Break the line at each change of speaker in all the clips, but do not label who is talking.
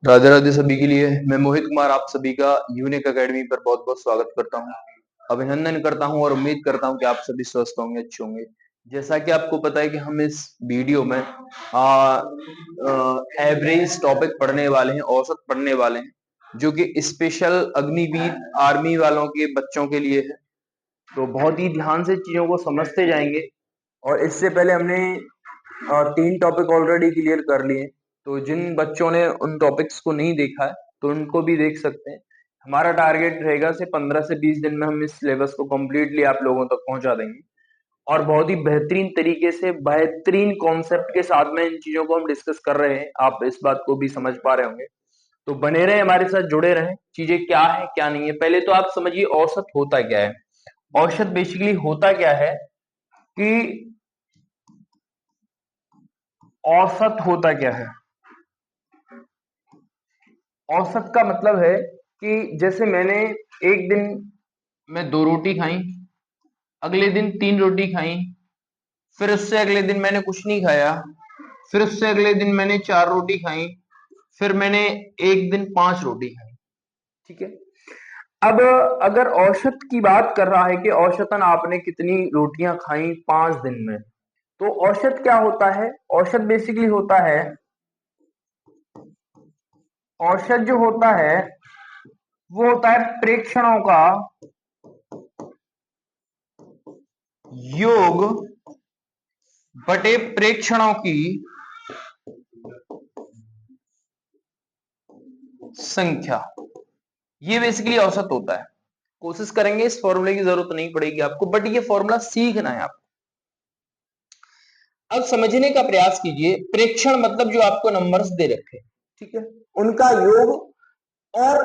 राधे राधे सभी के लिए। मैं मोहित कुमार आप सभी का यूनिक एकेडमी पर बहुत बहुत स्वागत करता हूं। अभिनंदन करता हूं और उम्मीद करता हूं कि आप सभी स्वस्थ होंगे, अच्छे होंगे। जैसा कि आपको पता है कि हम इस वीडियो में एवरेज टॉपिक पढ़ने वाले हैं, औसत पढ़ने वाले हैं, जो कि स्पेशल अग्निवीर आर्मी वालों के बच्चों के लिए है। तो बहुत ही ध्यान से चीजों को समझते जाएंगे। और इससे पहले हमने 3 टॉपिक ऑलरेडी क्लियर कर लिए। तो जिन बच्चों ने उन टॉपिक्स को नहीं देखा है तो उनको भी देख सकते हैं। हमारा टारगेट रहेगा 15 से 20 दिन में हम इस सिलेबस को कंप्लीटली आप लोगों तक पहुंचा देंगे और बहुत ही बेहतरीन तरीके से बेहतरीन कॉन्सेप्ट के साथ में इन चीजों को हम डिस्कस कर रहे हैं। आप इस बात को भी समझ पा रहे होंगे। तो बने रहे, हमारे साथ जुड़े रहें। चीजें क्या है क्या नहीं है, पहले तो आप समझिए औसत होता क्या है। औसत बेसिकली होता क्या है कि औसत होता क्या है। औसत का मतलब है कि जैसे मैंने एक दिन में 2 रोटी खाई, अगले दिन 3 रोटी खाई, फिर उससे अगले दिन मैंने कुछ नहीं खाया, फिर उससे अगले दिन मैंने 4 रोटी खाई, फिर मैंने एक दिन 5 रोटी खाई। ठीक है। अब अगर औसत की बात कर रहा है कि औसतन आपने कितनी रोटियां खाई 5 दिन में, तो औसत क्या होता है। औसत बेसिकली होता है, औसत जो होता है वो होता है प्रेक्षणों का योग बटे प्रेक्षणों की संख्या। ये बेसिकली औसत होता है। कोशिश करेंगे, इस फॉर्मूले की जरूरत नहीं पड़ेगी आपको, बट ये फॉर्मूला सीखना है आपको। अब समझने का प्रयास कीजिए। प्रेक्षण मतलब जो आपको नंबर्स दे रखे, ठीक है, उनका योग, और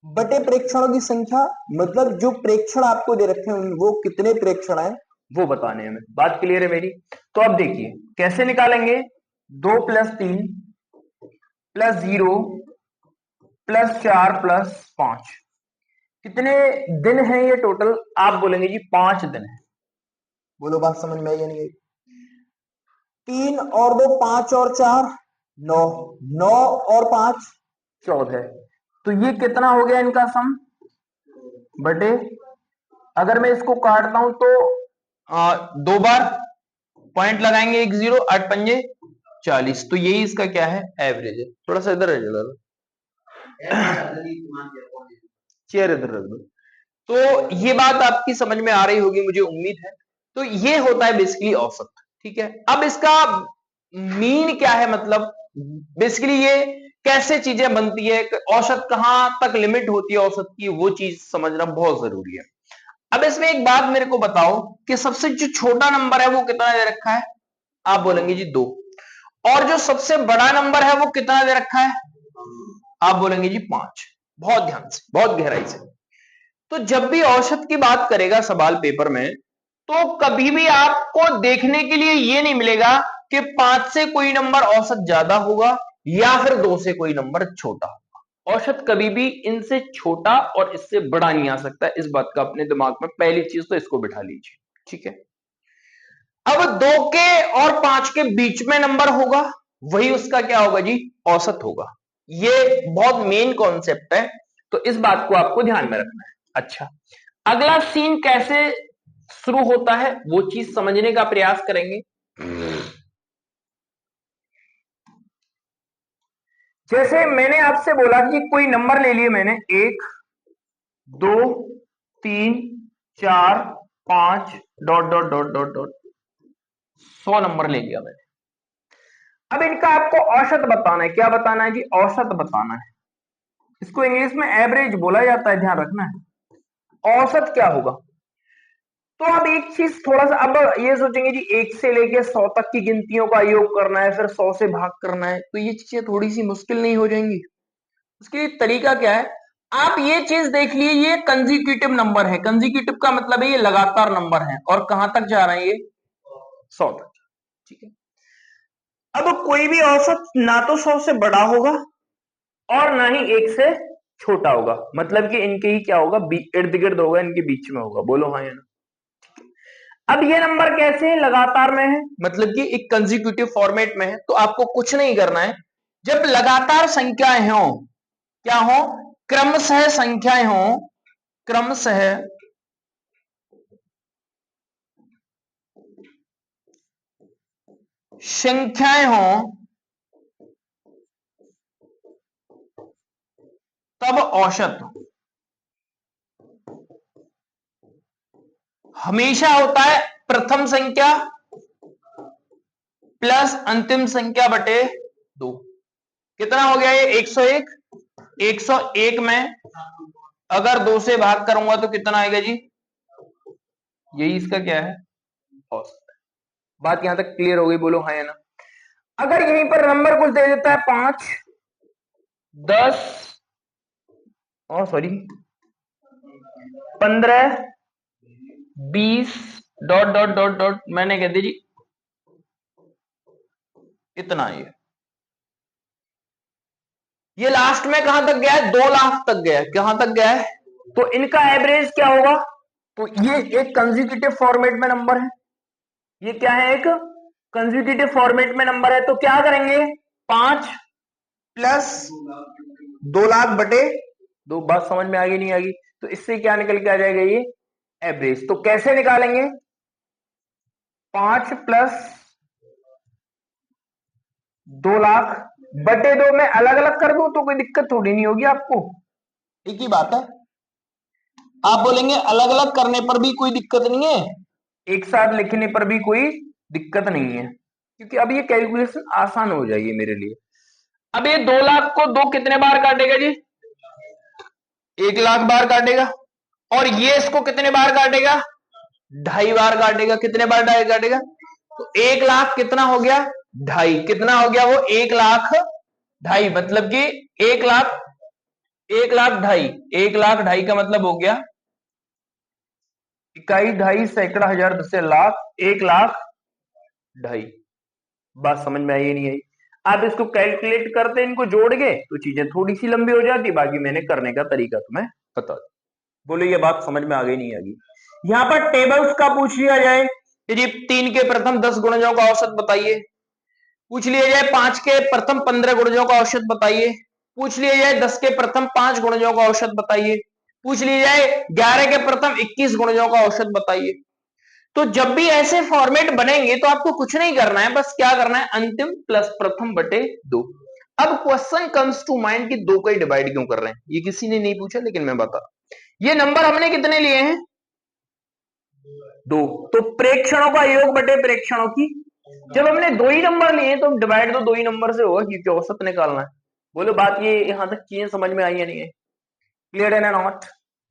बटे प्रेक्षणों की संख्या मतलब जो प्रेक्षण आपको दे रखे हैं वो कितने प्रेक्षण है वो बताने में। बात क्लियर है मेरी। तो अब देखिए कैसे निकालेंगे। 2 + 3 + 0 + 4 + 5 कितने दिन है ये टोटल। आप बोलेंगे जी 5 दिन है। बोलो बात समझ में आई या नहीं आई। 3 और 2 5 और 4 9, 9 और 5 14। तो ये कितना हो गया इनका सम बटे। अगर मैं इसको काटता हूं तो 2 बार पॉइंट लगाएंगे, 1 0 8 पंजे 40। तो यही इसका क्या है, एवरेज है। थोड़ा सा इधर चेयर इधर रख दो। तो ये बात आपकी समझ में आ रही होगी, मुझे उम्मीद है। तो ये होता है बेसिकली औसत। ठीक है। अब इसका मीन क्या है, मतलब बेसिकली ये कैसे चीजें बनती है, औसत कहां तक लिमिट होती है औसत की, वो चीज समझना बहुत जरूरी है। अब इसमें एक बात मेरे को बताओ कि सबसे जो छोटा नंबर है वो कितना दे रखा है। आप बोलेंगे जी 2। और जो सबसे बड़ा नंबर है वो कितना दे रखा है। आप बोलेंगे जी 5। बहुत ध्यान से, बहुत गहराई से। तो जब भी औसत की बात करेगा सवाल पेपर में, तो कभी भी आपको देखने के लिए यह नहीं मिलेगा कि 5 से कोई नंबर औसत ज्यादा होगा या फिर 2 से कोई नंबर छोटा होगा। औसत कभी भी इनसे छोटा और इससे बड़ा नहीं आ सकता। इस बात का अपने दिमाग में पहली चीज तो इसको बिठा लीजिए। ठीक है। अब 2 के और 5 के बीच में नंबर होगा, वही उसका क्या होगा जी, औसत होगा। ये बहुत मेन कॉन्सेप्ट है, तो इस बात को आपको ध्यान में रखना है। अच्छा, अगला सीन कैसे शुरू होता है वो चीज समझने का प्रयास करेंगे। जैसे मैंने आपसे बोला कि कोई नंबर ले लिए मैंने, 1 2 3 4 5 dot dot dot dot dot 100 number ले लिया मैंने। अब इनका आपको औसत बताना है। क्या बताना है जी, औसत बताना है। इसको इंग्लिश में एवरेज बोला जाता है, ध्यान रखना है। औसत क्या होगा। तो अब एक चीज थोड़ा सा, अब ये सोचेंगे जी 1 से लेके 100 तक की गिनतियों का योग करना है, फिर 100 से भाग करना है, तो ये चीजें थोड़ी सी मुश्किल नहीं हो जाएंगी। उसके लिए तरीका क्या है, आप ये चीज देख लिए, ये कंजिक्यूटिव नंबर है। कंजिक्यूटिव का मतलब है ये लगातार नंबर है, और कहां तक जा रहे हैं ये, 100 तक। ठीक है। अब कोई भी औसत ना तो 100 से बड़ा होगा और ना ही 1 से छोटा होगा, मतलब कि इनके ही क्या होगा, इर्द गिर्द होगा, इनके बीच में होगा। बोलो हाँ या ना। अब ये नंबर कैसे है, लगातार में है, मतलब कि एक कंजिक्यूटिव फॉर्मेट में है। तो आपको कुछ नहीं करना है, जब लगातार संख्याएं हो, क्या हो, क्रमशः संख्याएं हो, क्रमशः संख्याएं हो, तब औसत हमेशा होता है प्रथम संख्या प्लस अंतिम संख्या बटे 2। कितना हो गया ये 101। 101 में अगर 2 से भाग करूंगा तो कितना आएगा जी, यही इसका क्या है, औसत। बात यहां तक क्लियर हो गई, बोलो हाँ या ना। अगर यहीं पर नंबर कुछ दे देता है 5, 10 और sorry 15, 20 dot dot dot dot, मैंने कह दी जी इतना ये लास्ट में कहां तक गया है, 2 लाख तक गया है। कहां तक गया है, तो इनका एवरेज क्या होगा, तो ये एक कंसेक्यूटिव फॉर्मेट में नंबर है, ये क्या है, एक कंसेक्यूटिव फॉर्मेट में नंबर है। तो क्या करेंगे, 5 प्लस 2 लाख बटे 2। बात समझ में आ गई नहीं आ गई, तो इससे क्या निकल के आ जाएगा, ये एवरेज। तो कैसे निकालेंगे, 5 प्लस 2 लाख बटे 2 में अलग अलग कर दूं तो कोई दिक्कत थोड़ी नहीं होगी आपको, एक ही बात है। आप बोलेंगे अलग अलग करने पर भी कोई दिक्कत नहीं है, एक साथ लिखने पर भी कोई दिक्कत नहीं है, क्योंकि अब ये कैलकुलेशन आसान हो जाएगी मेरे लिए। अब ये 2 लाख को 2 कितने बार काटेगा जी, 1 लाख बार काटेगा। और ये इसको कितने बार काटेगा, 2.5 बार काटेगा। कितने बार 2.5 काटेगा, तो 1 लाख कितना हो गया, 2.5 कितना हो गया वो, 1 लाख 2.5, मतलब कि 1 लाख 1 लाख 2.5, 1 लाख 2.5 का मतलब हो गया इकाई 2.5 सैकड़ा हजार दस लाख, 1 लाख 2.5। बात समझ में आई नहीं आई, आप इसको कैलकुलेट करते इनको जोड़ के तो चीजें थोड़ी सी लंबी हो जाती, बाकी मैंने करने का तरीका तुम्हें बता दिया। बोलो ये बात समझ में आ गई नहीं आ गई। यहां पर टेबल्स का पूछ लिया जाए, यदि 3 के प्रथम 10 गुणजों का औसत बताइए, पूछ लिया जाए 5 के प्रथम 15 गुणजों का औसत बताइए, पूछ लिया जाए 10 के प्रथम 5 गुणजों का औसत बताइए, पूछ लिया जाए 11 के प्रथम 21 गुणजों का औसत बताइए। तो जब भी ऐसे फॉर्मेट बनेंगे तो आपको कुछ नहीं करना है, बस क्या करना है, अंतिम प्लस प्रथम बटे 2। अब क्वेश्चन कम्स टू माइंड कि 2 का ही डिवाइड क्यों कर रहे हैं, ये किसी ने नहीं पूछा लेकिन मैं बता, ये नंबर हमने कितने लिए हैं, 2। तो प्रेक्षणों का योग बटे प्रेक्षणों की, जब हमने 2 ही नंबर लिए तो डिवाइड तो 2 ही नंबर से होगा क्योंकि औसत निकालना है। बोलो बात ये यहां तक चीजें समझ में आई या नहीं है, क्लियर है ना नॉट,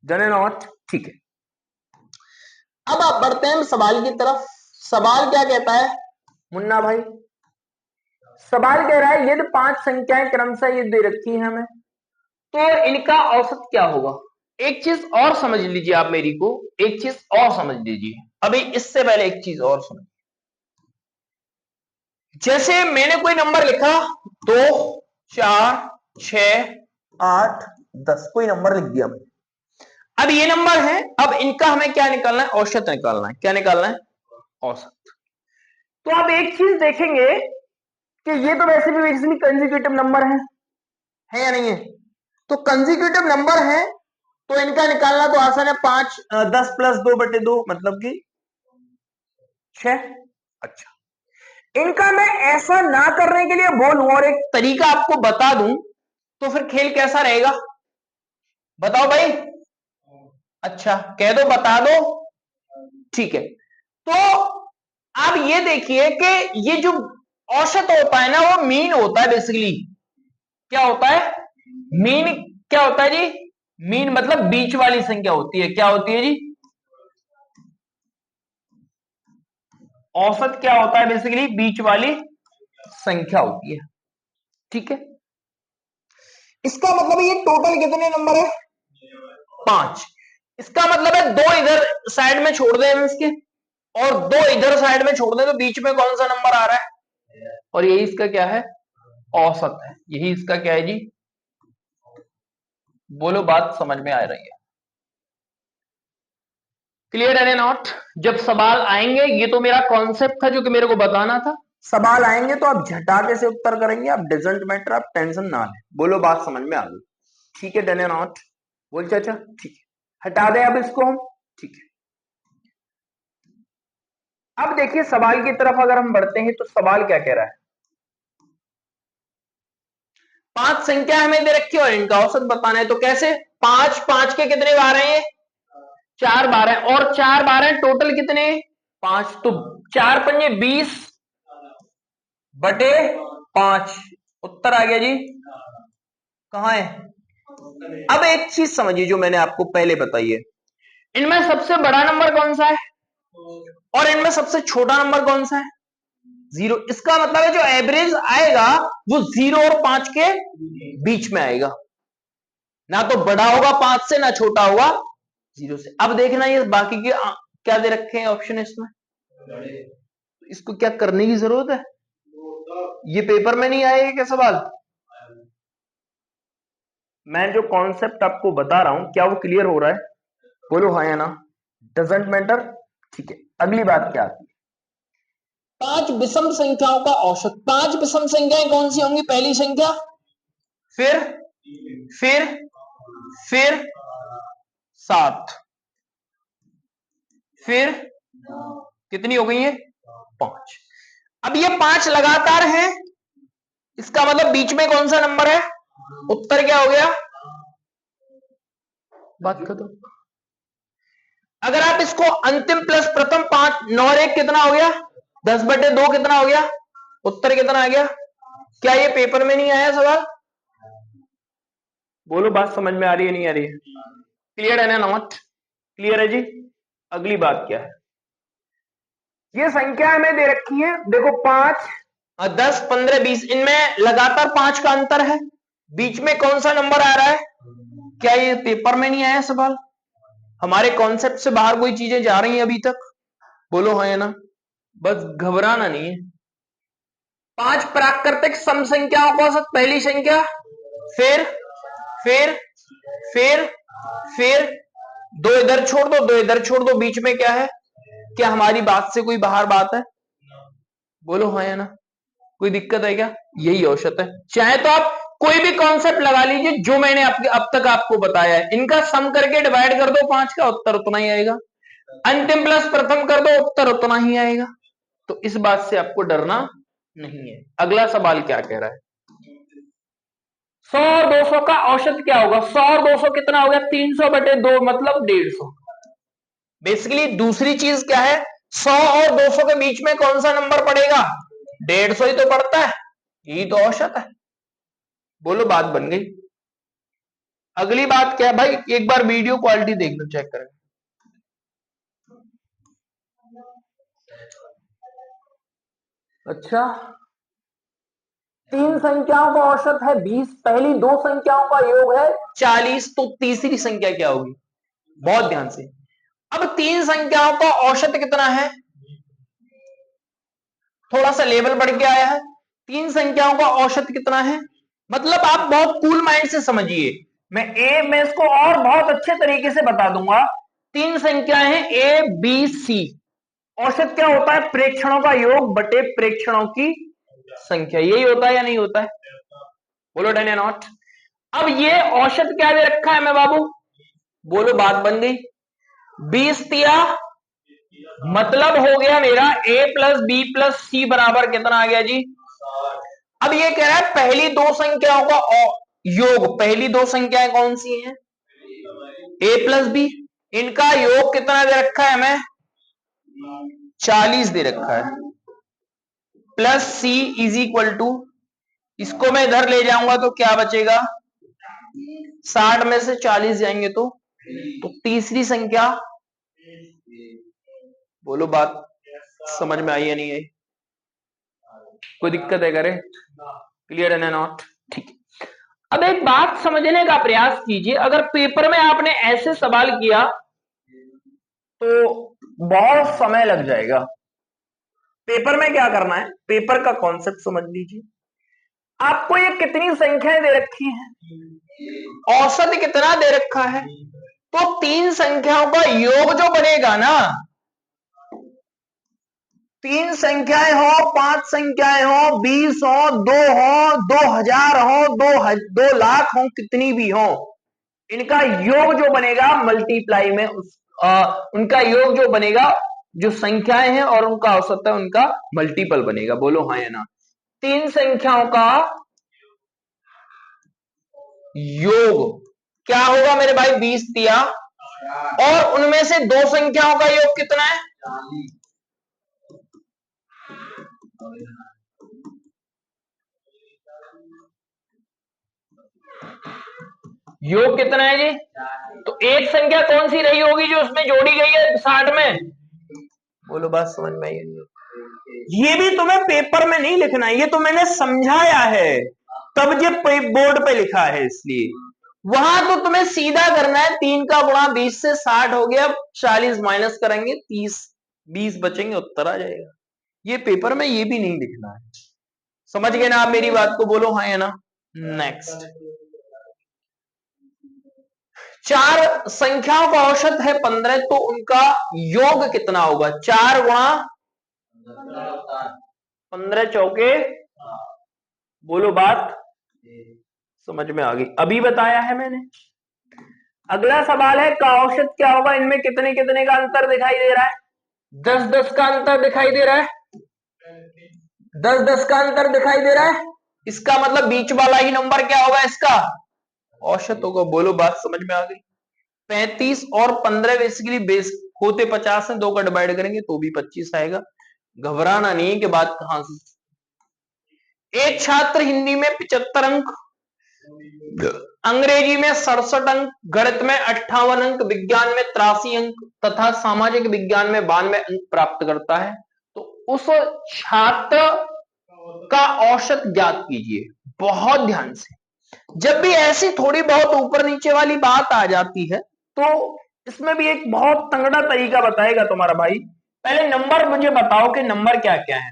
डन है नॉट, ठीक है। अब आप बढ़ते हैं सवाल की तरफ। सवाल क्या कहता है मुन्ना भाई, सवाल कह रहा है यदि 5 संख्याएं क्रमशः ये दे रखी हैं हमें तो इनका औसत क्या होगा। एक चीज और समझ लीजिए आप मेरी को, एक चीज और समझ लीजिए, अभी इससे पहले एक चीज और समझ, जैसे मैंने कोई नंबर लिखा 2, 4, 6, 8, 10, कोई नंबर लिख दिया मैंने। अब ये नंबर है, अब इनका हमें क्या निकालना है, औसत निकालना है। क्या निकालना है, औसत। तो आप एक चीज देखेंगे कि ये तो वैसे भी बेसिकली कंसेक्यूटिव नंबर है या नहीं है, तो कंसेक्यूटिव नंबर है तो इनका निकालना तो आसान है, 5 10 प्लस 2 बटे 2 मतलब कि 6। अच्छा, इनका मैं ऐसा ना करने के लिए बोलूं और एक तरीका आपको बता दूं तो फिर खेल कैसा रहेगा, बताओ भाई। अच्छा कह दो, बता दो, ठीक है। तो आप ये देखिए कि ये जो औसत होता है ना वो मीन होता है बेसिकली। क्या होता है, मीन क्या होता है जी, मीन मतलब बीच वाली संख्या होती है। क्या होती है जी, औसत क्या होता है बेसिकली, बीच वाली संख्या होती है, ठीक है। इसका मतलब ये टोटल कितने नंबर है, 5। इसका मतलब है 2 इधर साइड में छोड़ दें हम इसके और 2 इधर साइड में छोड़ दें तो बीच में कौन सा नंबर आ रहा है, और यही इसका क्या है, औसत है। यही इसका क्या है जी, बोलो बात समझ में आ रही है, क्लियर है नॉट। जब सवाल आएंगे, ये तो मेरा कॉन्सेप्ट था जो कि मेरे को बताना था, सवाल आएंगे तो आप झटाके से उत्तर करेंगे, आप डजंट मैटर, आप टेंशन ना लें। बोलो बात समझ में आ गई? ठीक है, डन या नॉट? बोल चाचा ठीक है, हटा दें अब इसको हम। ठीक है, अब देखिए सवाल की तरफ अगर हम बढ़ते हैं तो सवाल क्या कह रहा है? 5 संख्या हमें दे रखी है और इनका औसत बताना है। तो कैसे? 5 5 के कितने बार हैं? 4 बार है, और 4 बार है टोटल कितने? 5। तो 4 पंजे 20 बटे 5, उत्तर आ गया जी। कहां है? अब एक चीज समझिए जो मैंने आपको पहले बताई है, इनमें सबसे बड़ा नंबर कौन सा है और इनमें सबसे छोटा नंबर कौन सा है? 0। इसका मतलब है जो एवरेज आएगा वो 0 और 5 के बीच में आएगा, ना तो बड़ा होगा 5 से, ना छोटा होगा 0 से। अब देखना ये बाकी के क्या दे रखे हैं ऑप्शन इसमें, इसको क्या करने की जरूरत है? ये पेपर में नहीं आएगा क्या सवाल? मैं जो कॉन्सेप्ट आपको बता रहा हूं क्या वो क्लियर हो रहा है? बोलो हाँ या ना? Doesn't matter. ठीक है, अगली बात क्या आती है? 5 विषम संख्याओं का औसत। 5 विषम संख्याएं कौन सी होंगी? पहली संख्या, फिर फिर फिर 7, फिर कितनी हो गई है? 5। अब ये 5 लगातार है, इसका मतलब बीच में कौन सा नंबर है? उत्तर क्या हो गया? बात कर दो। अगर आप इसको अंतिम प्लस प्रथम 5 9 और 1 कितना हो गया? 10 बटे 2 कितना हो गया? उत्तर कितना आ गया? क्या ये पेपर में नहीं आया सवाल? बोलो बात समझ में आ रही है नहीं आ रही है? क्लियर है ना? नॉट क्लियर है जी? अगली बात क्या है? ये संख्या हमें दे रखी है, देखो 5 और 10 15 20, इनमें लगातार 5 का अंतर है, बीच में कौन सा नंबर आ रहा है? क्या ये पेपर में नहीं आया सवाल? हमारे कॉन्सेप्ट से बाहर कोई चीजें जा रही हैं अभी तक? बोलो हाँ या ना? बस घबराना नहीं है। 5 प्राकृतिक सम संख्याओं का औसत, पहली संख्या, फिर फिर फिर फिर 2 इधर छोड़ दो, 2 इधर छोड़ दो, बीच में क्या है? क्या हमारी बात से कोई बाहर बात है? बोलो हाँ या ना? कोई दिक्कत है क्या? यही औसत है। चाहे तो आप कोई भी कॉन्सेप्ट लगा लीजिए जो मैंने अब तक आपको बताया है, इनका सम करके डिवाइड कर दो 5 का, उत्तर उतना ही आएगा। अंतिम प्लस प्रथम कर दो, उत्तर उतना ही आएगा। तो इस बात से आपको डरना नहीं है। अगला सवाल क्या कह रहा है? 100 और 200 का औसत क्या होगा? 100 और 200 कितना हो गया? 300 बटे 2 मतलब 150। बेसिकली दूसरी चीज क्या है? 100 और 200 के बीच में कौन सा नंबर पड़ेगा? 150 ही तो पड़ता है, यही तो औसत है। बोलो बात बन गई। अगली बात क्या है भाई? एक बार वीडियो क्वालिटी देख लो, चेक करें। अच्छा, 3 संख्याओं का औसत है 20, पहली 2 संख्याओं का योग है 40, तो तीसरी संख्या क्या होगी? बहुत ध्यान से। अब 3 संख्याओं का औसत कितना है? थोड़ा सा लेवल बढ़ के आया है। 3 संख्याओं का औसत कितना है? मतलब आप बहुत कूल माइंड से समझिए, मैं इसको और बहुत अच्छे तरीके से बता दूंगा। 3 संख्याएं हैं ए बी सी, औसत क्या होता है? प्रेक्षणों का योग बटे प्रेक्षणों की संख्या। यही होता है या नहीं होता है? बोलो डन या नॉट? अब ये औसत क्या दे रखा है मैं बाबू? बोलो बात बन गई। 20 दिया, मतलब हो गया मेरा a plus B plus C बराबर कितना आ गया जी? अब ये कह रहा है पहली 2 संख्याओं का योग। पहली 2 संख्याएं कौन सी हैं? a plus B. इनका योग कितना दे रखा है हमें? 40 दे रखा है। Plus C is equal to, इसको मैं इधर ले जाऊंगा तो क्या बचेगा? 60 में से 40 जाएंगे तो तीसरी संख्या। बोलो बात समझ में आई या नहीं आई? कोई दिक्कत है करे? क्लियर है ना? नॉट? ठीक है। अब एक बात समझने का प्रयास कीजिए, अगर पेपर में आपने ऐसे सवाल किया तो बहुत समय लग जाएगा। पेपर में क्या करना है, पेपर का कॉन्सेप्ट समझ लीजिए। आपको ये कितनी संख्याएं दे रखी हैं, औसत कितना दे रखा है, तो 3 संख्याओं का योग जो बनेगा ना, 3 संख्याएं हो, 5 संख्याएं हो, 20 हो, 2 हो, 2000 हो, 2 लाख हो, कितनी भी हो, इनका योग जो बनेगा मल्टीप्लाई में उनका योग जो बनेगा, जो संख्याएं हैं और उनका औसत है, उनका मल्टीपल बनेगा। बोलो हाँ या ना। 3 संख्याओं का योग क्या होगा मेरे भाई? 20 दिया, और उनमें से 2 संख्याओं का योग कितना है? योग कितना है जी? तो एक संख्या कौन सी रही होगी जो उसमें जोड़ी गई है 60 में? बोलो, बात समझ में आई? ये भी तुम्हें पेपर में नहीं लिखना है, ये तो मैंने समझाया है, तब ये बोर्ड पे लिखा है, इसलिए वहां तो तुम्हें सीधा करना है। 3 का गुणा 20 से 60 हो गया, 40 माइनस करेंगे, 30, 20 बचेंगे, उत्तर आ जाएगा। ये पेपर में ये भी नहीं लिखना है। समझ गए ना आप मेरी बात को? बोलो हाँ या ना। नेक्स्ट, 4 संख्याओं का औसत है 15, तो उनका योग कितना होगा? 4 गुणा 15 चौके, बोलो बात समझ में आ गई? अभी बताया है मैंने। अगला सवाल है का औसत क्या होगा? इनमें कितने कितने का अंतर दिखाई दे रहा है? 10-10 का अंतर दिखाई दे रहा है, 10-10 का अंतर दिखाई दे रहा है। इसका मतलब बीच वाला ही नंबर क्या होगा? इसका औसत होगा। बोलो, बात समझ में आ गई? 35 और 15 बेसिकली बेस होते 50 है, 2 का डिवाइड करेंगे तो भी 25 आएगा। घबराना नहीं कि बात कहां से। एक छात्र हिंदी में 75 अंक, अंग्रेजी में 67 अंक, गणित में 58 अंक, विज्ञान में 83 अंक तथा सामाजिक विज्ञान में 92 अंक प्राप्त करता है, तो उस छात्र का औसत ज्ञात कीजिए। बहुत ध्यान से, जब भी ऐसी थोड़ी बहुत ऊपर नीचे वाली बात आ जाती है तो इसमें भी एक बहुत तंगड़ा तरीका बताएगा तुम्हारा भाई। पहले नंबर मुझे बताओ कि नंबर क्या क्या है।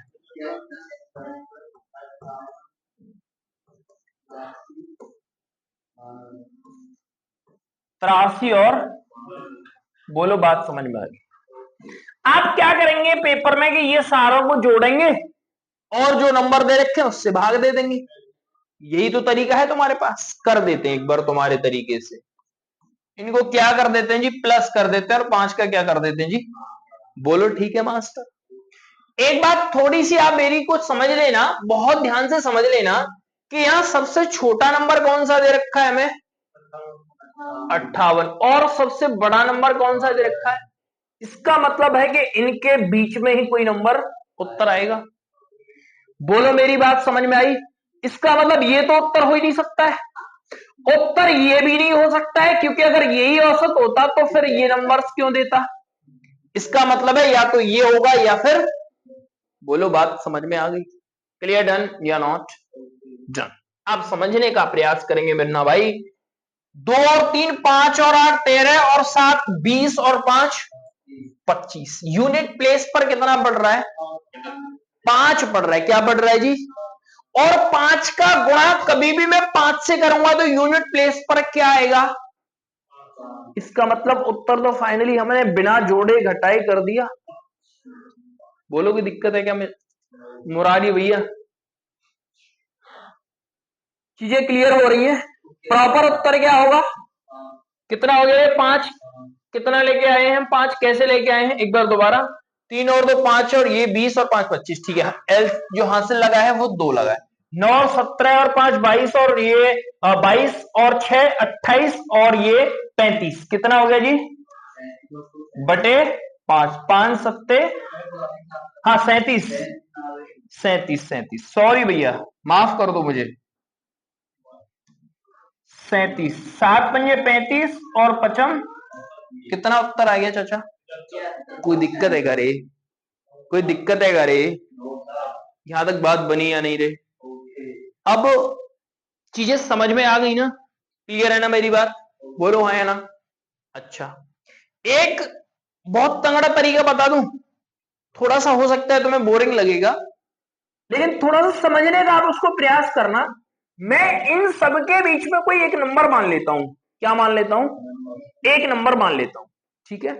83 और बोलो, बात समझ में आ गई? आप क्या करेंगे पेपर में कि ये सारों को जोड़ेंगे और जो नंबर दे रखे हैं उससे भाग दे देंगे। यही तो तरीका है तुम्हारे पास। कर देते हैं एक बार तुम्हारे तरीके से, इनको क्या कर देते हैं जी? प्लस कर देते हैं, और 5 का क्या कर देते हैं जी? बोलो ठीक है मास्टर। एक बात थोड़ी सी आप मेरी कुछ समझ लेना, बहुत ध्यान से समझ लेना कि यहां सबसे छोटा नंबर कौन सा दे रखा है हमें? 58। और सबसे बड़ा नंबर कौन सा दे रखा है? इसका मतलब है कि इनके बीच में ही कोई नंबर उत्तर आएगा। बोलो, मेरी बात समझ में आई? इसका मतलब ये तो उत्तर हो ही नहीं सकता है, उत्तर ये भी नहीं हो सकता है, क्योंकि अगर यही औसत होता तो फिर ये नंबर्स क्यों देता? इसका मतलब है या तो ये होगा या फिर, बोलो बात समझ में आ गई? क्लियर? डन या नॉट डन? आप समझने का प्रयास करेंगे मेरा भाई। 2 और 3 5 और 8 13 और 7 20 और 5 25। यूनिट प्लेस पर कितना बढ़ रहा है? 5 बढ़ रहा है। क्या बढ़ रहा है जी? और 5 का गुणा कभी भी मैं 5 से करूंगा तो यूनिट प्लेस पर क्या आएगा? इसका मतलब उत्तर तो फाइनली हमने बिना जोड़े घटाए कर दिया। बोलो की दिक्कत है क्या मुरारी भैया? चीजें क्लियर हो रही है? प्रॉपर उत्तर क्या होगा? कितना हो गया ये? 5। कितना लेके आए हैं हम? 5 कैसे लेके आए हैं? एक बार दोबारा। 3 और 2 5 और ये 20 और 5 25। ठीक है, एल जो हासिल लगा है वो 2 लगा है। 9 और 17 और 5 22 और ये 22 और 6 28 और ये 35। कितना हो गया जी? बटे 5। 5 सत्ते, हाँ 37। 37 सॉरी भैया, माफ कर दो मुझे। 37, 7 पंजे 35 और 55। कितना उत्तर आ गया चाचा? कोई दिक्कत है रे? कोई दिक्कत है रे? यहां तक बात बनी या नहीं रे? अब चीजें समझ में आ गई ना? क्लियर है ना मेरी बात? बोलो हाँ या ना। अच्छा, एक बहुत तंगड़ा तरीका बता दूं, थोड़ा सा हो सकता है तुम्हें बोरिंग लगेगा, लेकिन थोड़ा सा समझने का आप उसको प्रयास करना। मैं इन सबके बीच में कोई एक नंबर मान लेता हूं। क्या मान लेता हूं? एक नंबर मान लेता हूं, ठीक है?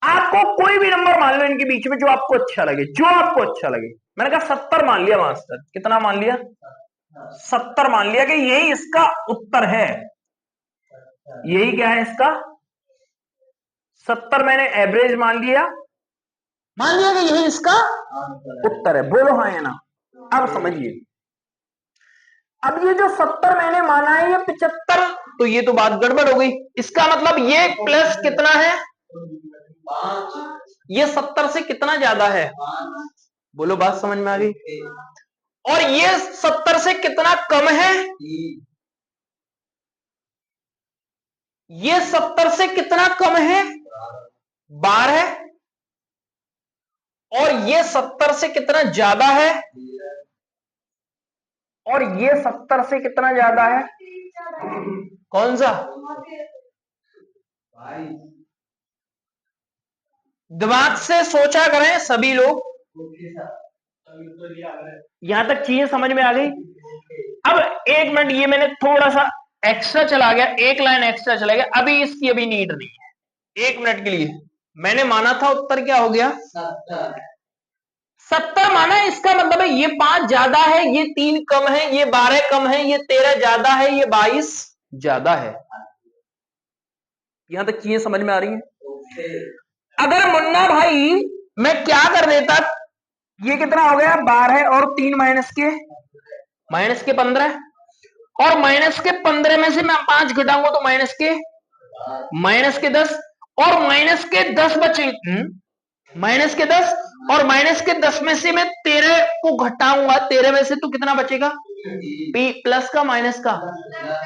आपको कोई भी नंबर मान लो इनके बीच में, जो आपको अच्छा लगे, जो आपको अच्छा लगे। मैंने कहा 70 मान लिया मास्टर, कितना मान लिया? 70 मान लिया कि यही इसका उत्तर है। यही क्या है इसका? 70 मैंने एवरेज मान लिया कि यही इसका उत्तर है। बोलो हाँ या ना। अब समझिए, अब ये जो 70 मैंने माना है ये 75,
तो ये तो बात गड़बड़ हो गई। इसका मतलब ये प्लस कितना है? ये 70 से कितना ज्यादा है? बोलो, बात समझ में आ गई? और ये 70 से कितना कम है? ये 70 से कितना कम है? 12। और ये 70 से कितना ज्यादा है?
और ये 70 से कितना ज्यादा है?
कौन सा? दिमाग से सोचा करें सभी लोग।
यहां तक चीजें समझ में आ गई? अब एक मिनट, ये मैंने थोड़ा सा एक्स्ट्रा चला गया, एक लाइन एक्स्ट्रा चला गया, अभी इसकी अभी नीड नहीं है।
1 मिनट के लिए मैंने माना था, उत्तर क्या हो गया?
70 माना है, इसका मतलब है ये 5 ज्यादा है, ये 3 कम है, ये 12 कम है, ये 13 ज्यादा है, ये 22
ज्यादा है।
यहां तक चीजें समझ में आ रही हैं? अगर मुन्ना भाई मैं क्या कर देता, ये कितना हो गया? 12 और 3 माइनस के 15, और माइनस के 15 में से मैं 5 घटाऊंगा तो माइनस के 10, और माइनस के 10 बचे, माइनस के 10, और माइनस के 10 में से मैं 13 को घटाऊंगा, 13 में से तो कितना बचेगा? प्लस का माइनस का,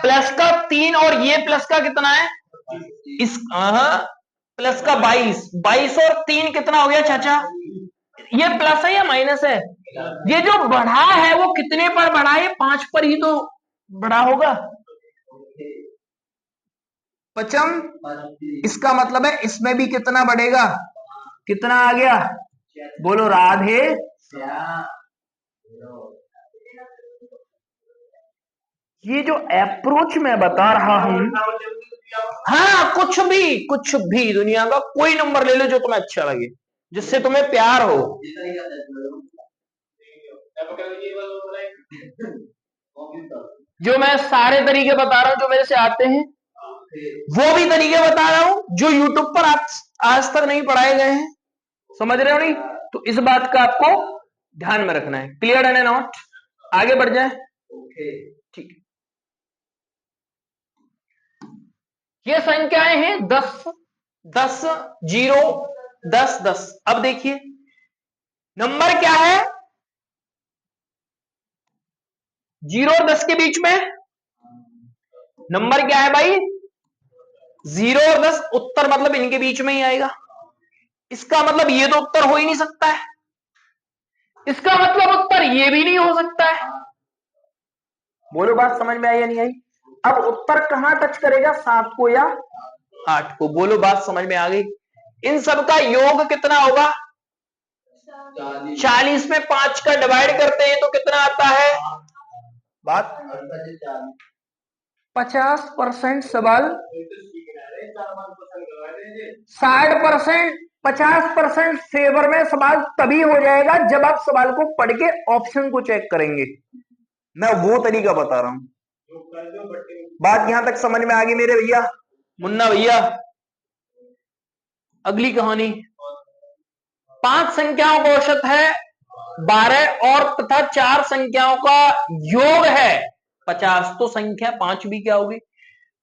प्लस का 3, और ये प्लस का कितना है? इस प्लस का 22 और 3 कितना हो गया चाचा? ये प्लस है या माइनस है? ये जो बढ़ा है वो कितने पर बढ़ा है? 5 पर ही तो बढ़ा होगा।
पचम, इसका मतलब है इसमें भी कितना बढ़ेगा?
कितना आ गया? बोलो राधे। ये जो अप्रोच मैं बता रहा हूं,
हाँ, कुछ भी दुनिया का कोई नंबर ले लो जो तुम्हें अच्छा लगे, जिससे तुम्हें प्यार हो।
जो मैं सारे तरीके बता रहा हूं जो मेरे से आते हैं,
वो भी तरीके बता रहा हूं जो यूट्यूब पर आज तक नहीं पढ़ाए गए हैं।
समझ रहे हो नहीं? तो इस बात का आपको ध्यान में रखना है। क्लियर है नॉट? आगे बढ़ जाए। ठीक, ये संख्याएं हैं 10
10 0 10 10। अब देखिए नंबर क्या है 0 और 10 के बीच में? नंबर क्या है भाई? 0 और 10। उत्तर मतलब इनके बीच में ही आएगा। इसका मतलब ये तो उत्तर हो ही नहीं सकता है।
इसका मतलब उत्तर ये भी नहीं हो सकता है। बोलो, बात समझ में आई या नहीं आई? अब उत्तर कहां टच करेगा? 7 को या
8 को? बोलो, बात समझ में आ गई? इन सब का योग कितना होगा? 40 में 5 का डिवाइड करते हैं तो कितना आता है? बात
50% सबल, 60%, 50% फेवर में सवाल तभी हो जाएगा जब आप सवाल को पढ़ के ऑप्शन को चेक करेंगे।
मैं वो तरीका बता रहा हूं। बात यहां तक समझ में आ गई मेरे भैया, मुन्ना भैया? अगली कहानी,
5 संख्याओं का औसत है 12 और तथा 4 संख्याओं का योग है 50। तो संख्या 5 भी क्या होगी?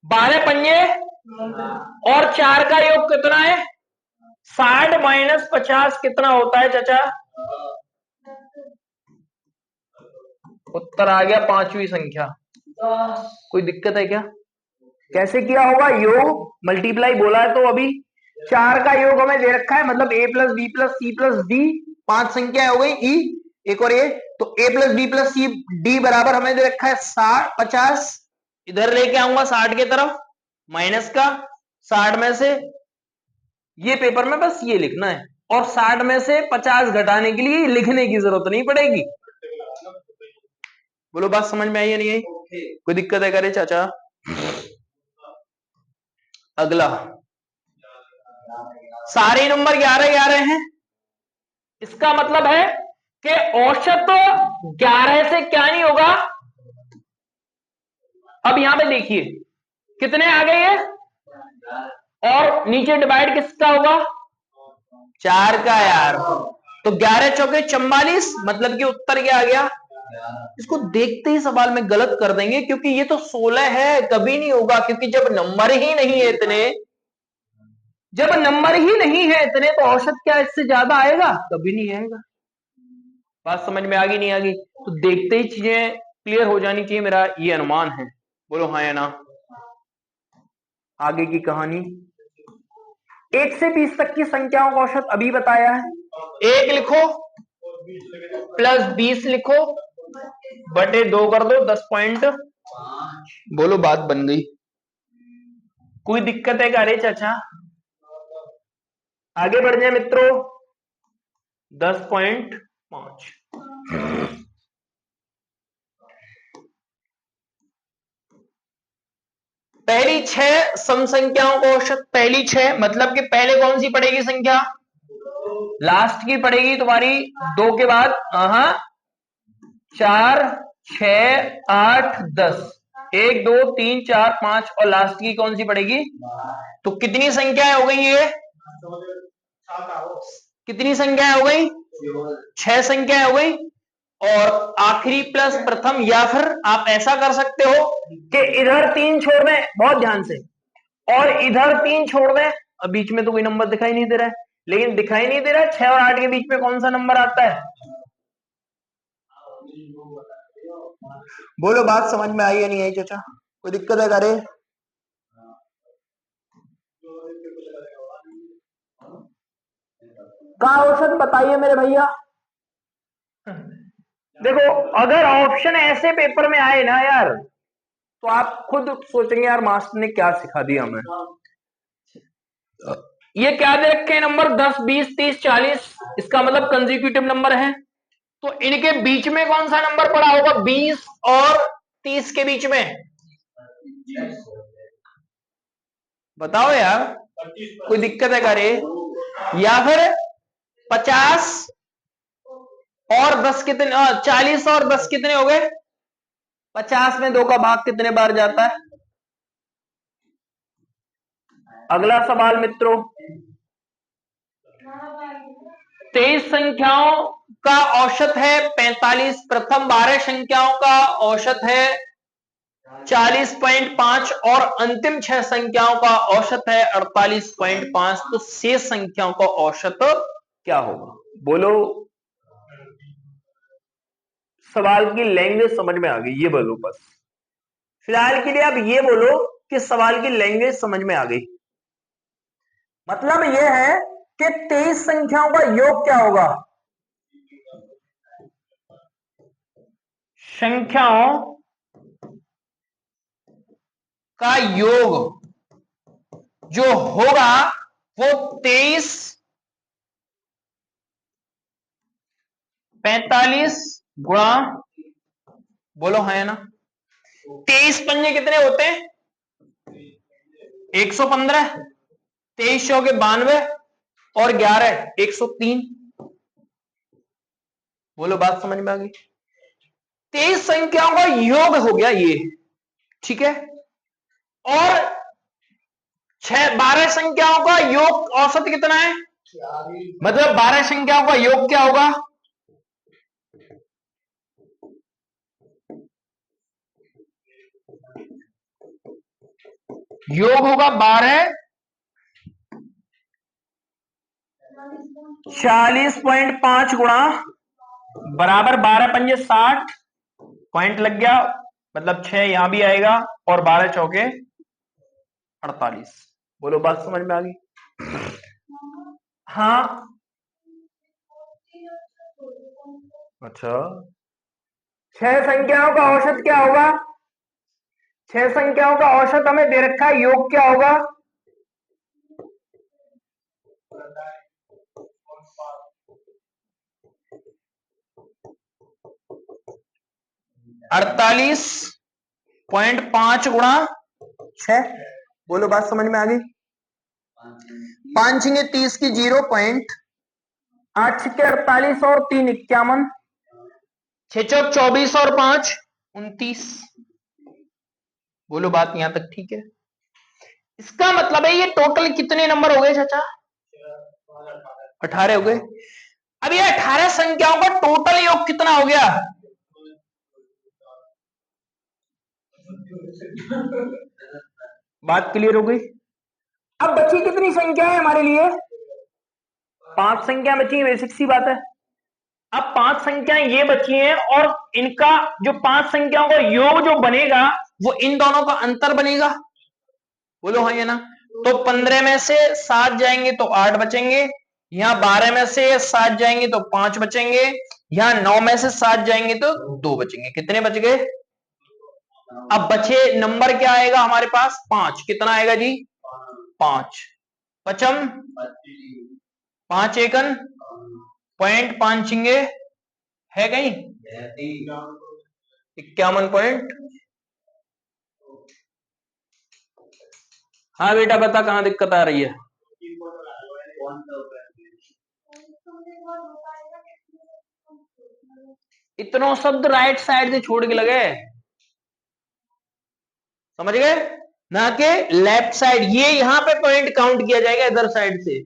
12 पंजे और 4 का योग कितना है? 60 माइनस 50 कितना होता है चाचा? उत्तर आ गया 5वीं संख्या। कोई दिक्कत है क्या? कैसे किया होगा? योग मल्टीप्लाई बोला है तो अभी 4 का योग हमें दे रखा है, मतलब a plus B plus C plus D.
5 संख्या हो गई ई, एक और ए, तो a plus B plus C D बराबर हमें दे रखा है 50। इधर लेके आऊंगा 60 की तरफ, माइनस का 60 में से, ये पेपर में बस ये लिखना है, और 60 में से 50 घटाने के लिए लिखने की जरूरत नहीं पड़ेगी। बोलो, बात समझ में आई या नहीं आई? कोई दिक्कत है करे चाचा? अगला
सारे नंबर 11 11 हैं। इसका मतलब है कि औसत 11 से क्या नहीं होगा। अब यहां पे देखिए कितने आ गए ये, और नीचे डिवाइड किसका होगा, 4 का यार। तो 11 चौके 44, मतलब कि उत्तर क्या आ गया। इसको देखते ही सवाल में गलत कर देंगे, क्योंकि ये तो 16 है, कभी नहीं होगा, क्योंकि जब नंबर ही नहीं है इतने, जब नंबर ही नहीं है इतने, तो औसत क्या इससे ज्यादा आएगा, कभी नहीं आएगा। बात समझ में आ गई नहीं आ गई, तो देखते ही चीजें क्लियर हो जानी चाहिए, मेरा ये अनुमान है। बोलो हाँ या ना। आगे की कहानी, 1 से 20 तक की संख्याओं का औसत अभी बताया है। 1 लिखो प्लस 20 लिखो बटे 2 कर दो, 10.5। बोलो बात बन गई। कोई दिक्कत है क्या रे चाचा। आगे बढ़ जाए मित्रों। 10.5। पहली 6 सम संख्याओं का औसत, पहली 6 मतलब कि पहले कौन सी पड़ेगी संख्या, लास्ट की पड़ेगी तुम्हारी 2 के बाद। 4 6 8 10, 1 2 3 4 5, और लास्ट की कौन सी पड़ेगी। तो कितनी संख्याएं हो गई ये, कितनी संख्याएं हो गई, 6 संख्याएं हो गई। और आखिरी प्लस प्रथम, या फिर आप ऐसा कर सकते हो कि इधर 3 छोड़ दें, बहुत ध्यान से, और इधर 3 छोड़ दें। अब बीच में तो कोई नंबर दिखाई नहीं दे रहा है, लेकिन दिखाई नहीं दे रहा है 6 और 8 के बीच में कौन सा नंबर आता है। बोलो बात समझ में आई या नहीं आई चाचा, कोई दिक्कत है करे। का औसत बताइए मेरे भैया। देखो अगर ऑप्शन ऐसे पेपर में आए ना यार, तो आप खुद सोचेंगे यार मास्टर ने क्या सिखा दिया हमें। ये क्या दे रखे नंबर 10 20 30 40, इसका मतलब कंसेक्यूटिव नंबर है। तो इनके बीच में कौन सा नंबर पड़ा होगा 20 और 30 के बीच में, बताओ यार, कोई दिक्कत है करे। या फिर 50 और 10 कितने, 40 और 10 कितने हो गए, 50 में 2 का भाग कितने बार जाता है। अगला सवाल मित्रों, 23 संख्याओं का औसत है 45, प्रथम 12 संख्याओं का औसत है 40.5, और अंतिम 6 संख्याओं का औसत है 48.5। तो शेष संख्याओं का औसत क्या होगा, बोलो। सवाल की लैंग्वेज समझ में आ गई, ये बोलो बस। फिलहाल के लिए आप ये बोलो कि सवाल की लैंग्वेज समझ में आ गई। मतलब यह है कि 23 संख्याओं का योग क्या होगा, संख्याओं का योग जो होगा वो 23 45 गुणा, बोलो है ना, 23 पंजे कितने होते हैं 115, 23 चौके 92, और 11 103। बोलो बात समझ में आ गई। 23 संख्याओं का योग हो गया ये, ठीक है। और 12 संख्याओं का योग औसत कितना है, मतलब 12 संख्याओं का योग क्या होगा, योग होगा 12 40.5 गुणा बराबर 12 पंजे 60, पॉइंट लग गया, मतलब 6 यहां भी आएगा, और 12 चौके 48। बोलो बात समझ में आ गई। हाँ अच्छा, 6 संख्याओं का औसत क्या होगा, 6 संख्याओं का औसत हमें दे रखा है, योग क्या होगा, अड़तालीस 0.5 गुणा 6। बोलो बात समझ में आ गई।
5 छींगे 30 की 0.8
6 के 48 और 3 51,
6 चौक 24 और 5 29। बोलो बात यहां तक ठीक है? इसका मतलब है ये टोटल कितने नंबर हो गए चाचा? 18 हो गए। अब ये 18 संख्याओं का टोटल योग कितना हो गया? बात क्लियर हो गई?
अब बची कितनी संख्या है हमारे लिए? 5 संख्या बची है, बेसिक सी बात है। अब 5 संख्याएं ये बची हैं और इनका जो 5 संख्याओं का योग जो बनेगा
वो इन दोनों का अंतर बनेगा। बोलो हाँ या ना? तो 15 में से 7 जाएंगे तो 8 बचेंगे, यहां 12 में से 7 जाएंगे तो 5 बचेंगे, यहां 9 में से 7 जाएंगे तो 2 बचेंगे। कितने बच गए? अब बचे नंबर क्या आएगा हमारे पास? 5। कितना आएगा जी? 5 पचम 5 एकन 0.5 चिंगे है कहीं 51 पॉइंट। हाँ बेटा बता कहां दिक्कत आ रही है? इतनो शब्द राइट साइड से छोड़ के लगे, समझ गए ना? कि लेफ्ट साइड, ये यहां पे पॉइंट काउंट किया जाएगा इधर साइड से।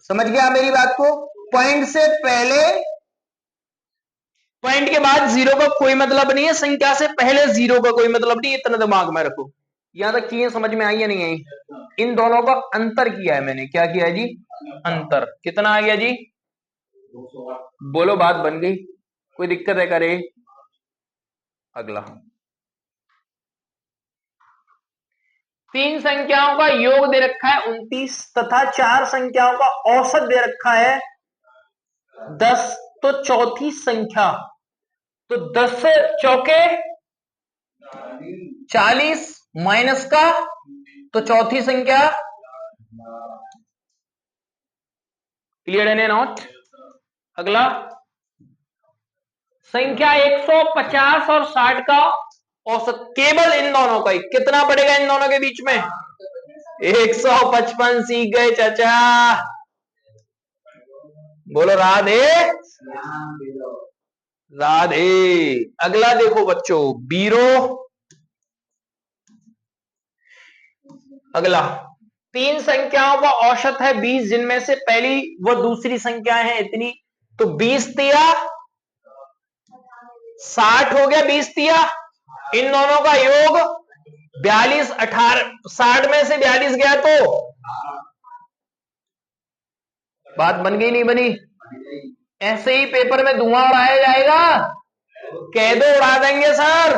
समझ गया मेरी बात को? पॉइंट से पहले, पॉइंट के बाद जीरो का कोई मतलब नहीं है, संख्या से पहले जीरो का कोई मतलब नहीं, इतना दिमाग में रखो। यहां तक चीजें समझ में आई या नहीं आई? इन दोनों का अंतर किया है मैंने। क्या किया है जी? अंतर। कितना आ गया जी? बोलो बात बन गई? कोई दिक्कत है करे? अगला 3 संख्याओं का योग दे रखा है 29 तथा 4 संख्याओं का औसत दे रखा है 10। तो चौथी संख्या, तो 10 से चौके 40 माइनस का, तो चौथी संख्या क्लियर है नॉट? अगला संख्या 150 और 60 का औसत केवल इन दोनों का ही। कितना पड़ेगा इन दोनों के बीच में? 155 सीख गए चाचा। बोलो राधे राधे। अगला देखो बच्चों, बीरो। अगला 3 संख्याओं का औसत है 20, जिनमें से पहली व दूसरी संख्या है इतनी। तो 20 तिया 60 हो गया। 20 तिया इन दोनों का योग 42। 18 60 में से 42 गया तो बात बन गई नहीं बनी? ऐसे ही पेपर में धुआं उड़ाया जाएगा? कह दो उड़ा देंगे सर।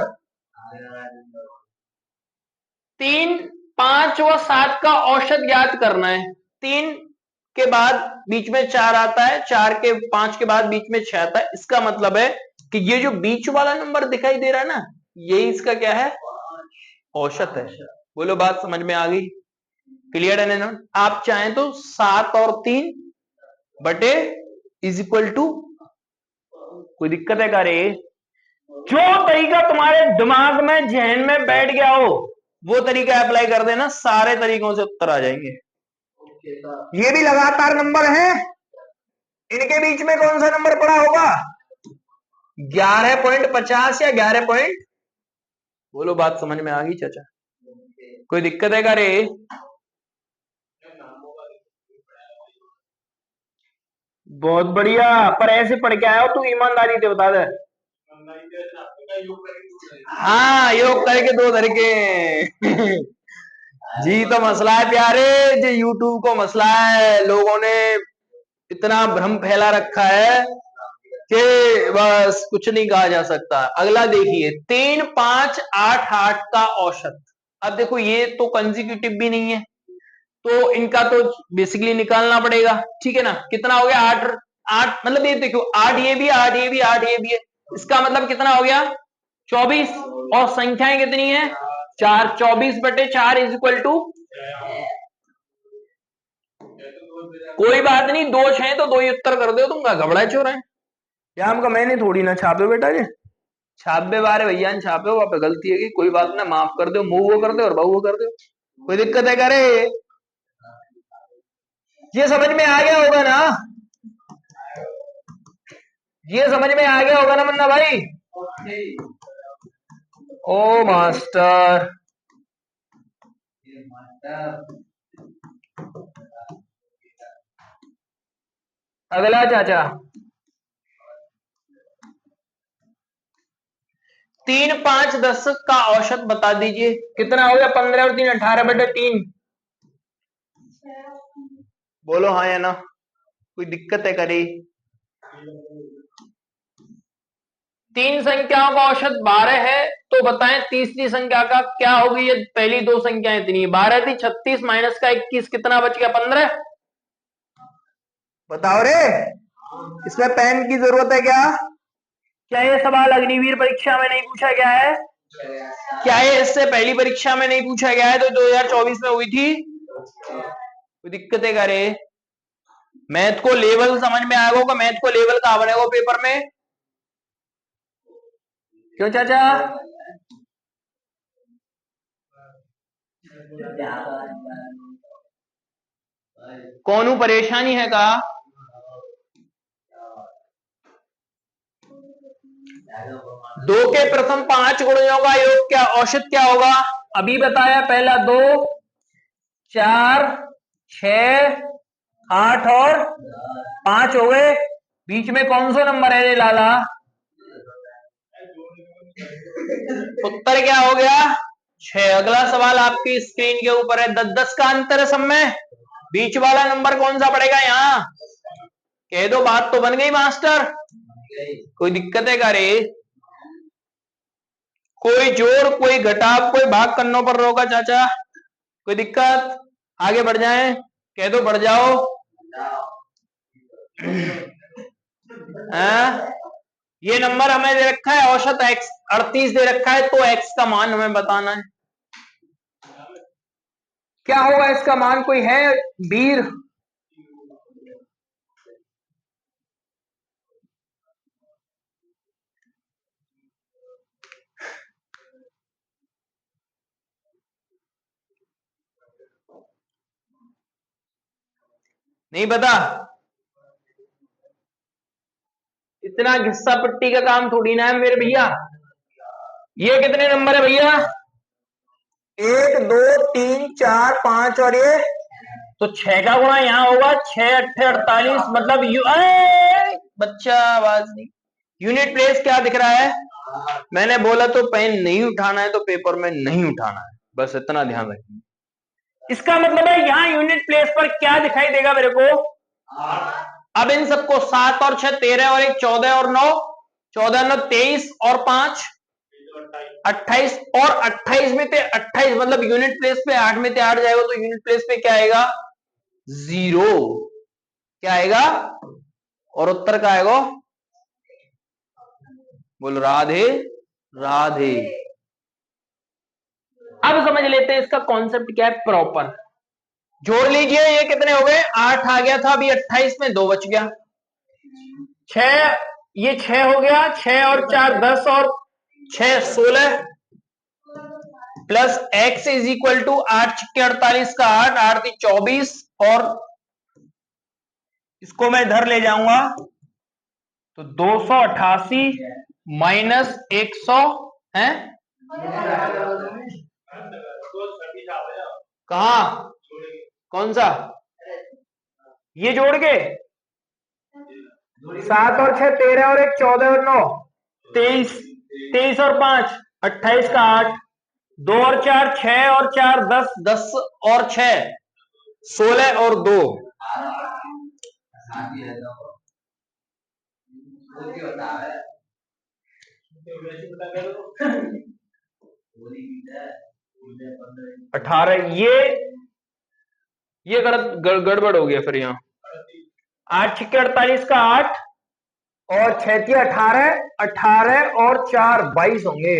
3, 5 व 7 का औसत ज्ञात करना है। 3 के बाद बीच में 4 आता है, 4 के 5 के बाद बीच में 6 आता है। इसका मतलब है कि ये जो बीच वाला नंबर दिखाई दे रहा है ना, यही इसका क्या है? औसत है। बोलो बात समझ में आ गई? क्लियर है ना? आप चाहें तो 7 और 3 बटे इज इक्वल टू, कोई दिक्कत है का रे? जो तरीका तुम्हारे दिमाग में जहन में बैठ गया हो वो तरीका अप्लाई कर देना, सारे तरीकों से उत्तर आ जाएंगे। ये भी लगातार नंबर है, इनके बीच में कौन सा नंबर पड़ा होगा? 11.50 या 11 पॉइंट। बोलो बात समझ में आ गई चाचा? कोई दिक्कत है का रे? बहुत बढ़िया। पर ऐसे पढ़ के आया हो तू, ईमानदारी से बता दे। हाँ योग करके 2 तरीके। जी तो मसला है प्यारे, जो यूट्यूब को मसला है, लोगों ने इतना भ्रम फैला रखा है कि बस कुछ नहीं कहा जा सकता। अगला देखिए 3, 5, 8, 8 का औसत। अब देखो ये तो कंसेक्यूटिव भी नहीं है, तो इनका तो बेसिकली निकालना पड़ेगा। ठीक है ना? कितना हो गया? 8 8 मतलब ये देखो 8 ये भी 8 ये भी 8 ये भी है। इसका मतलब कितना हो गया? 24। और संख्याएं कितनी है? 4। 24 बटे 4 इज इक्वल टू, कोई बात नहीं, 2 6 तो 2 ही उत्तर कर दो। तुम घबराए क्यों रहे? या हमका मैंने थोड़ी ना छापे बेटा जी, छापे बारे भैया छापे हो, वहां पे गलती है कि कोई बात ना, माफ कर दो, मुंह वो कर दो और बहु वो कर दो। कोई दिक्कत है करे?
ये समझ में आ गया होगा ना? ये समझ में आ गया होगा ना मुन्ना भाई? ओ मास्टर, अगला चाचा।
3 5 10 का औसत बता दीजिए।
कितना हो गया? 15 और 3 18/3।
बोलो हाँ या ना, कोई दिक्कत है करे?
3 संख्याओं का औसत 12 है, तो बताएं तीसरी संख्या का क्या होगी? ये पहली दो संख्याएं इतनी, 12 थी, 36 माइनस का 21, कितना बच गया? 15।
बताओ रे, इसमें पेन की जरूरत है क्या?
क्या ये सवाल अग्निवीर परीक्षा में नहीं पूछा गया है?
क्या ये इससे पहली परीक्षा में नहीं पूछा गया है? तो 2024 में हुई थी। कोई दिक्कत है करे? मैथ को लेवल समझ में आएगा होगा, मैथ को लेवल कहां बनेगा पेपर में?
क्यों चाचा?
कौन परेशानी है का? दो के प्रथम 5 गुणनों का योग क्या औसत क्या होगा?
अभी बताया, पहला 2 4 6 8 और 5 हो गए, बीच में कौन सा नंबर है रे लाला?
उत्तर क्या हो गया? 6। अगला सवाल आपकी स्क्रीन के ऊपर है। 10 10 का अंतर है सब में, बीच वाला नंबर कौन सा पड़ेगा यहाँ? कह दो, बात तो बन गई मास्टर। कोई दिक्कत है क्या रे? कोई जोड़ कोई घटाव कोई भाग करने पर रोका चाचा? कोई दिक्कत? आगे बढ़ जाएं? कह दो बढ़ जाओ। ये नंबर हमें दे रखा है औसत x 38 दे रखा है, तो x का मान हमें बताना है।
क्या होगा इसका मान? कोई है वीर?
नहीं पता? इतना घिस्सा पट्टी का काम थोड़ी ना है मेरे भैया।
ये कितने नंबर है भैया?
1 2 3 4 5 और ये
तो 6 का गुणा यहाँ होगा, 6 8 48, मतलब
बच्चा आवाज नहीं। यूनिट प्लेस क्या दिख रहा है? मैंने बोला तो पेन नहीं उठाना है, तो पेपर में नहीं उठाना है, बस इतना ध्यान रखिए।
इसका मतलब है यहाँ यूनिट प्लेस पर क्या दिखाई देगा मेरे को?
अब इन सबको 7 और 6 13 और 1 14 और 9, 14 9 23 और 5 28, और 28 में से 28 मतलब यूनिट प्लेस पे 8 में से 8 जाएगा, तो यूनिट प्लेस पे क्या आएगा? 0। क्या आएगा? और उत्तर का आएगा? बोल राधे राधे।
अब समझ लेते हैं इसका कॉन्सेप्ट क्या है प्रॉपर।
जोड़ लीजिए, ये कितने हो गए? 8 आ गया था, अभी 28 में 2 बच गया।
6, ये 6 हो गया, 6 और 4 10 और
6 16 plus x is equal to 8 6 48 का 8 8 24, और इसको मैं इधर ले जाऊंगा तो 288 माइनस 100 है। कहा? कौन सा?
ये जोड़ के 7 और 6 13 और 1 14 और 9 23, 23 और 5 28 का 8, 2 और 4 6 और 4 10,
10 और 6 16 और 2।
अठारह। ये गड़बड़ हो गया फिर यहाँ। 8 6 48 का 8 और 6 18, 18 और 4 22 होंगे।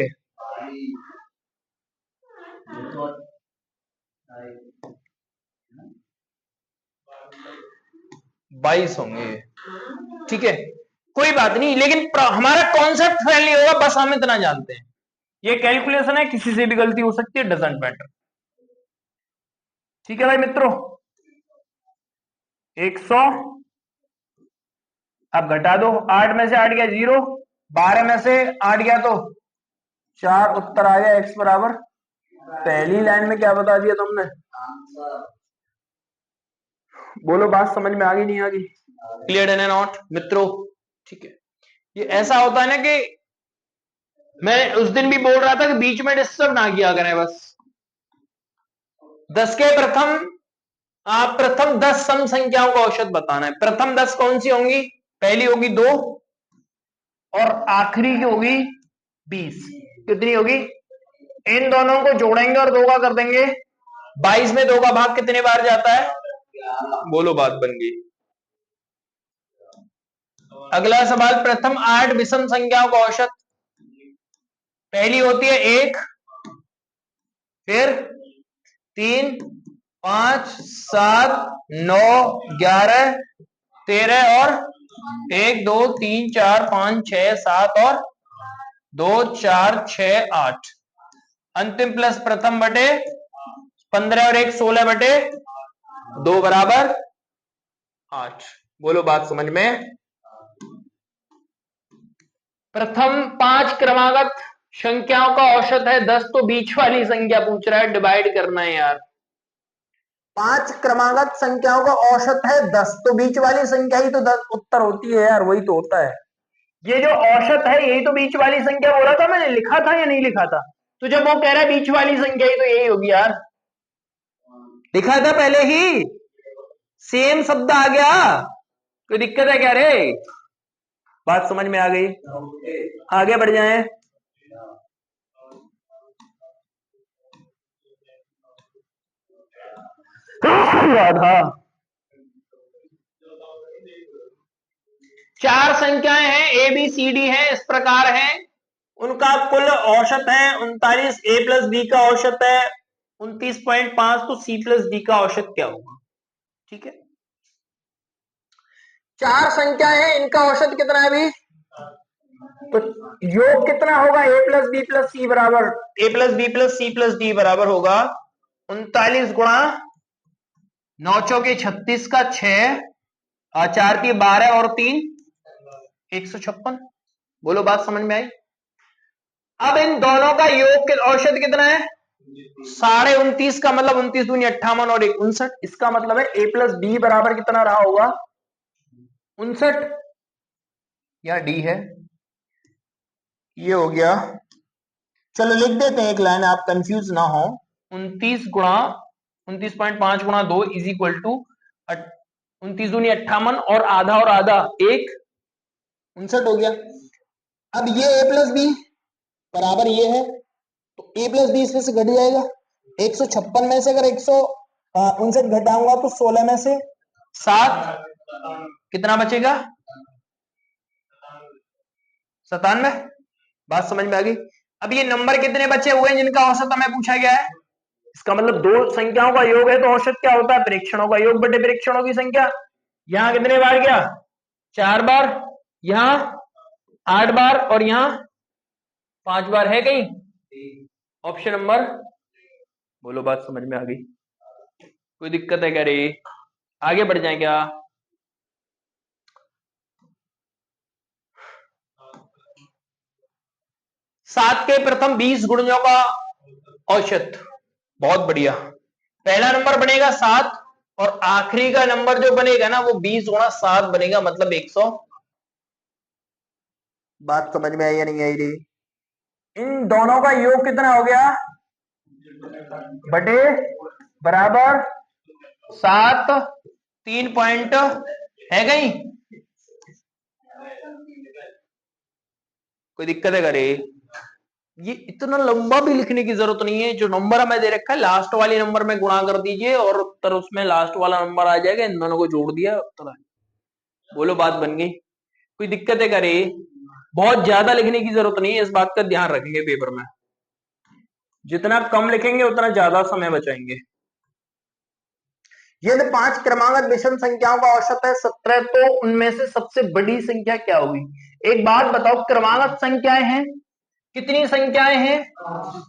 22 होंगे, ठीक है, कोई बात नहीं, लेकिन हमारा कॉन्सेप्ट फेल नहीं होगा, बस हम इतना जानते हैं।
ये कैलकुलेशन है, किसी से भी गलती हो सकती है, डजंट मैटर। ठीक है भाई मित्रों। 100, अब घटा दो, 8 में से 8 गया 0, 12 में से 8 गया तो 4, उत्तर आ गया x बराबर। पहली लाइन में क्या बता दिया तुमने? बोलो, बात समझ में आ गई नहीं आ गई? क्लियर है नॉट मित्रों? ठीक है, ये ऐसा होता है ना कि मैं उस दिन भी बोल रहा था कि बीच में डिस्टर्ब ना किया करें बस। 10 के प्रथम 10 सम संख्याओं का औसत बताना है। प्रथम 10 कौन सी होंगी? पहली होगी 2 और आखिरी की होगी 20। कितनी होगी? इन दोनों को जोड़ेंगे और 2 का कर देंगे। 22 में 2 का भाग कितने बार जाता है? बोलो, बात बन गई। अगला सवाल, प्रथम 8 विषम संख्याओं का औसत। पहली होती है 1, फिर 3, 5, 7, 9, 11, 13 और 1, 2, 3, 4, 5, 6, 7 और 2, 4, 6, 8। अंतिम प्लस प्रथम बटे 15 और 1 16 बटे 2 बराबर 8। बोलो, बात समझ में? प्रथम 5 क्रमागत संख्याओं का औसत है 10, तो बीच वाली संख्या पूछ रहा है, डिवाइड करना है यार। 5 क्रमागत संख्याओं का औसत है 10, तो बीच वाली संख्या ही तो 10 उत्तर होती है यार, वही तो होता है। ये जो औसत है यही तो बीच वाली संख्या बोला था मैंने, लिखा था या नहीं लिखा था? तो जब वो कह रहा है बीच वाली संख्या ही, तो यही होगी यार, लिखा था पहले ही, सेम शब्द आ गया। कोई दिक्कत है क्या रे? बात समझ में आ गई? आगे बढ़ जाएं। राधा, 4 संख्याएं हैं, ए बी सी डी है, इस प्रकार है। उनका कुल औसत है 39, ए प्लस बी का औसत है 29.5, तो सी प्लस डी का औसत क्या होगा? ठीक है, 4 संख्याएं हैं, इनका औसत कितना है अभी? तो योग कितना होगा? A plus B plus C बराबर, A plus B plus C plus D बराबर होगा 39 गुणा 9 चौके 36 का 6, 4 की 12 और 3 156। बोलो, बात समझ में आई? अब इन दोनों का योग औसत कितना है? 29.5 का मतलब 29 दूनी 58 और 1 59। इसका मतलब है ए प्लस बी बराबर कितना रहा होगा? 59। या डी है, ये हो गया। चलो लिख देते हैं एक लाइन, आप कंफ्यूज ना हो। 29 गुणा 29.5 गुणा 2 इज इक्वल टू 29 दूनी 58 और आधा 1 59 हो गया। अब ये ए प्लस बी बराबर ये है, तो ए प्लस बी इसमें से घट जाएगा। 156 में से अगर 159 घटाऊंगा तो 16 में से 7 कितना बचेगा? 97। बात समझ में आ गई? अब ये नंबर कितने बचे हुए हैं जिनका औसत हमें पूछा गया है? इसका मतलब 2 संख्याओं का योग है, तो औसत क्या होता है? परीक्षणों का योग बटे परीक्षणों की संख्या। यहां कितने बार गया? 4 बार, यहां 8 बार और यहां 5 बार है कहीं? ऑप्शन नंबर, बोलो, बात समझ में आ गई? कोई दिक्कत है क्या रे? आगे बढ़ जाए क्या? सात के प्रथम 20 गुणजों का औसत। बहुत बढ़िया, पहला नंबर बनेगा 7 और आखिरी का नंबर जो बनेगा ना वो 20 गुणा 7 बनेगा, मतलब 100। बात समझ में आई या नहीं आई रे? इन दोनों का योग कितना हो गया? बटे बराबर 7, 3 पॉइंट है कहीं? कोई दिक्कत है करे? ये इतना लंबा भी लिखने की जरूरत नहीं है, जो नंबर हमें दे रखा है लास्ट वाले नंबर में गुणा कर दीजिए और उत्तर उसमें लास्ट वाला नंबर आ जाएगा, इन दोनों को जोड़ दिया उत्तर आ। बोलो, बात बन गई? कोई दिक्कत है करे? बहुत ज्यादा लिखने की जरूरत नहीं है, इस बात का ध्यान रखेंगे पेपर में, जितना कम लिखेंगे उतना ज्यादा समय बचाएंगे। यदि 5 क्रमागत विषम संख्याओं का औसत है 17, तो उनमें से सबसे बड़ी संख्या क्या होगी? एक बात बताओ, क्रमागत संख्याएं हैं, कितनी संख्याएं हैं?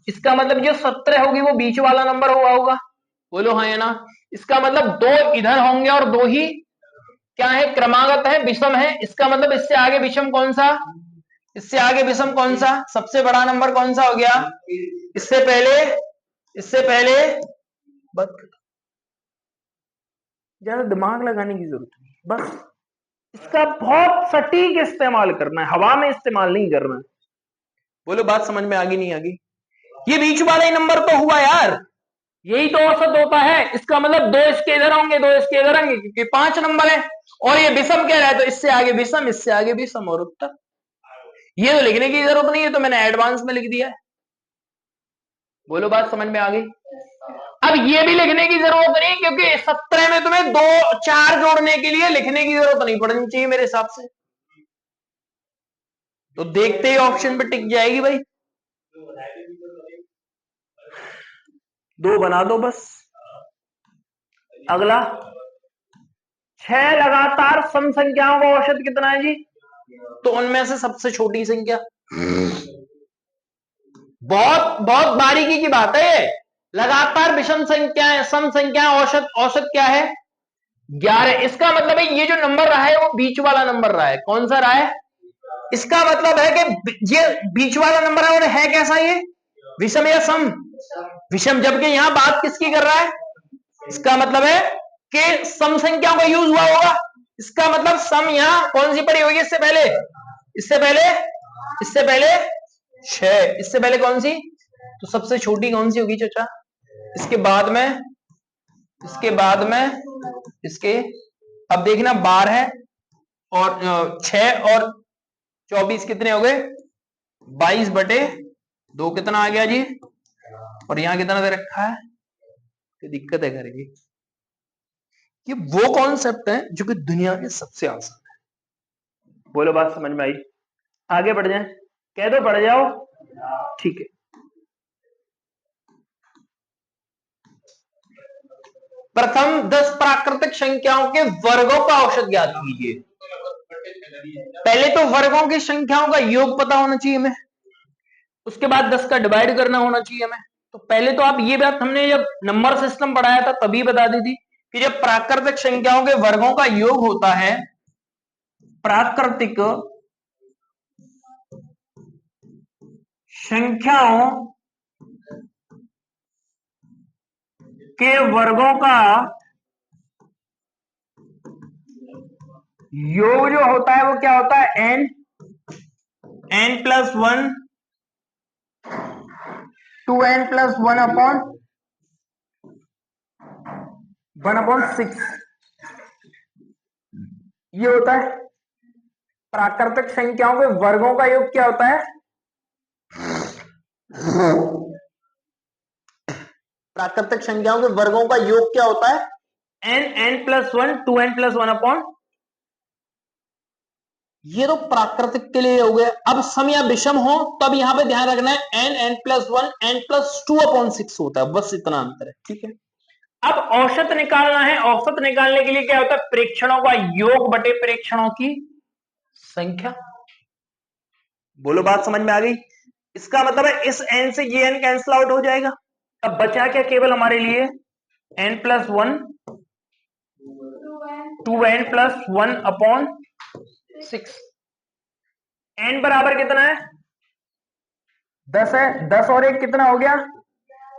इसका मतलब जो 17 होगी वो बीच वाला नंबर हुआ होगा। बोलो हाँ या ना? इसका मतलब 2 इधर होंगे और 2 ही
क्या है, क्रमागत है, विषम है, इसका मतलब इससे आगे विषम कौन सा, इससे आगे विषम कौन सा, सबसे बड़ा नंबर कौन सा हो गया, इससे पहले बस ज्यादा दिमाग लगाने की जरूरत नहीं, बस इसका बहुत सटीक इस्तेमाल करना है, हवा में इस्तेमाल नहीं करना है। बोलो बात समझ में आ गई नहीं आ गई? ये बीच वाला ही नंबर तो हुआ यार, यही तो औसत होता है। इसका मतलब दो इसके इधर होंगे, दो इसके इधर होंगे, क्योंकि 5 नंबर है और ये विषम कह रहा है, तो इससे आगे विषम, इससे आगे विषम और उत्तर। ये तो लिखने की जरूरत नहीं है, तो मैंने एडवांस में लिख दिया है। बोलो बात समझ में आ गई? अब ये भी लिखने की जरूरत नहीं, क्योंकि 17 में तुम्हें 2 4 जोड़ने के लिए लिखने की जरूरत नहीं पड़नी चाहिए मेरे हिसाब से, तो देखते ही ऑप्शन पे टिक जाएगी भाई, 2 बना दो बस। अगला, 6 लगातार सम संख्याओं का औसत कितना है जी, तो उनमें से सबसे छोटी संख्या। बहुत बहुत बारीकी की बात है ये। लगातार विषम संख्याएं, सम संख्याएं, औसत, औसत क्या है 11। इसका मतलब है ये जो नंबर रहा है वो बीच वाला नंबर रहा है, कौन सा रहा है, इसका मतलब है कि ये बीच वाला नंबर है और है कैसा, ये विषम या सम, विषम, जबकि यहां बात किसकी कर रहा है, इसका मतलब है कि सम संख्याओं का यूज हुआ होगा, इसका मतलब सम यहां कौन सी पड़ी होगी, इससे पहले, इससे पहले, इससे पहले 6, इससे पहले कौन सी, तो सबसे छोटी कौन सी होगी चाचा, इसके बाद में, इसके बाद में, इसके, अब देखना 12 और 6 और 24 कितने हो गए, 22/2 कितना आ गया जी, और यहां कितना दे रखा है, तो दिक्कत है करेगी। ये वो कॉन्सेप्ट है जो कि दुनिया में सबसे आसान है। बोलो बात समझ में आई? आगे बढ़ जाए, कह दो बढ़ जाओ, ठीक है। प्रथम 10 प्राकृतिक संख्याओं के वर्गों का औसत ज्ञात कीजिए। पहले तो वर्गों की संख्याओं का योग पता होना चाहिए हमें, उसके बाद 10 का डिवाइड करना होना चाहिए हमें। तो पहले तो आप ये बात हमने जब नंबर सिस्टम पढ़ाया था तभी बता दी थी कि जब प्राकृतिक संख्याओं के वर्गों का योग होता है, प्राकृतिक संख्याओं के वर्गों का योग जो होता है वो क्या होता है, n+1 2n+1 1/6, ये होता है। प्राकृतिक संख्याओं के वर्गों का योग क्या होता है, प्राकृतिक संख्याओं के वर्गों का योग क्या होता है, n+1 2n+1 ये तो प्राकृतिक के लिए हो गया। अब सम या विषम हो तब यहां पे ध्यान रखना है n+1 n+2/6 होता है, बस इतना अंतर है, ठीक है। अब औसत निकालना है, औसत निकालने के लिए क्या होता है, प्रेक्षणों का योग बटे प्रेक्षणों की संख्या। बोलो बात समझ में आ गई? इसका मतलब है इस n से ये n कैंसिल आउट हो जाएगा, अब बचा क्या केवल हमारे लिए n+1 2n+1/6। n बराबर कितना है, 10 है, 10 और 1 कितना हो गया,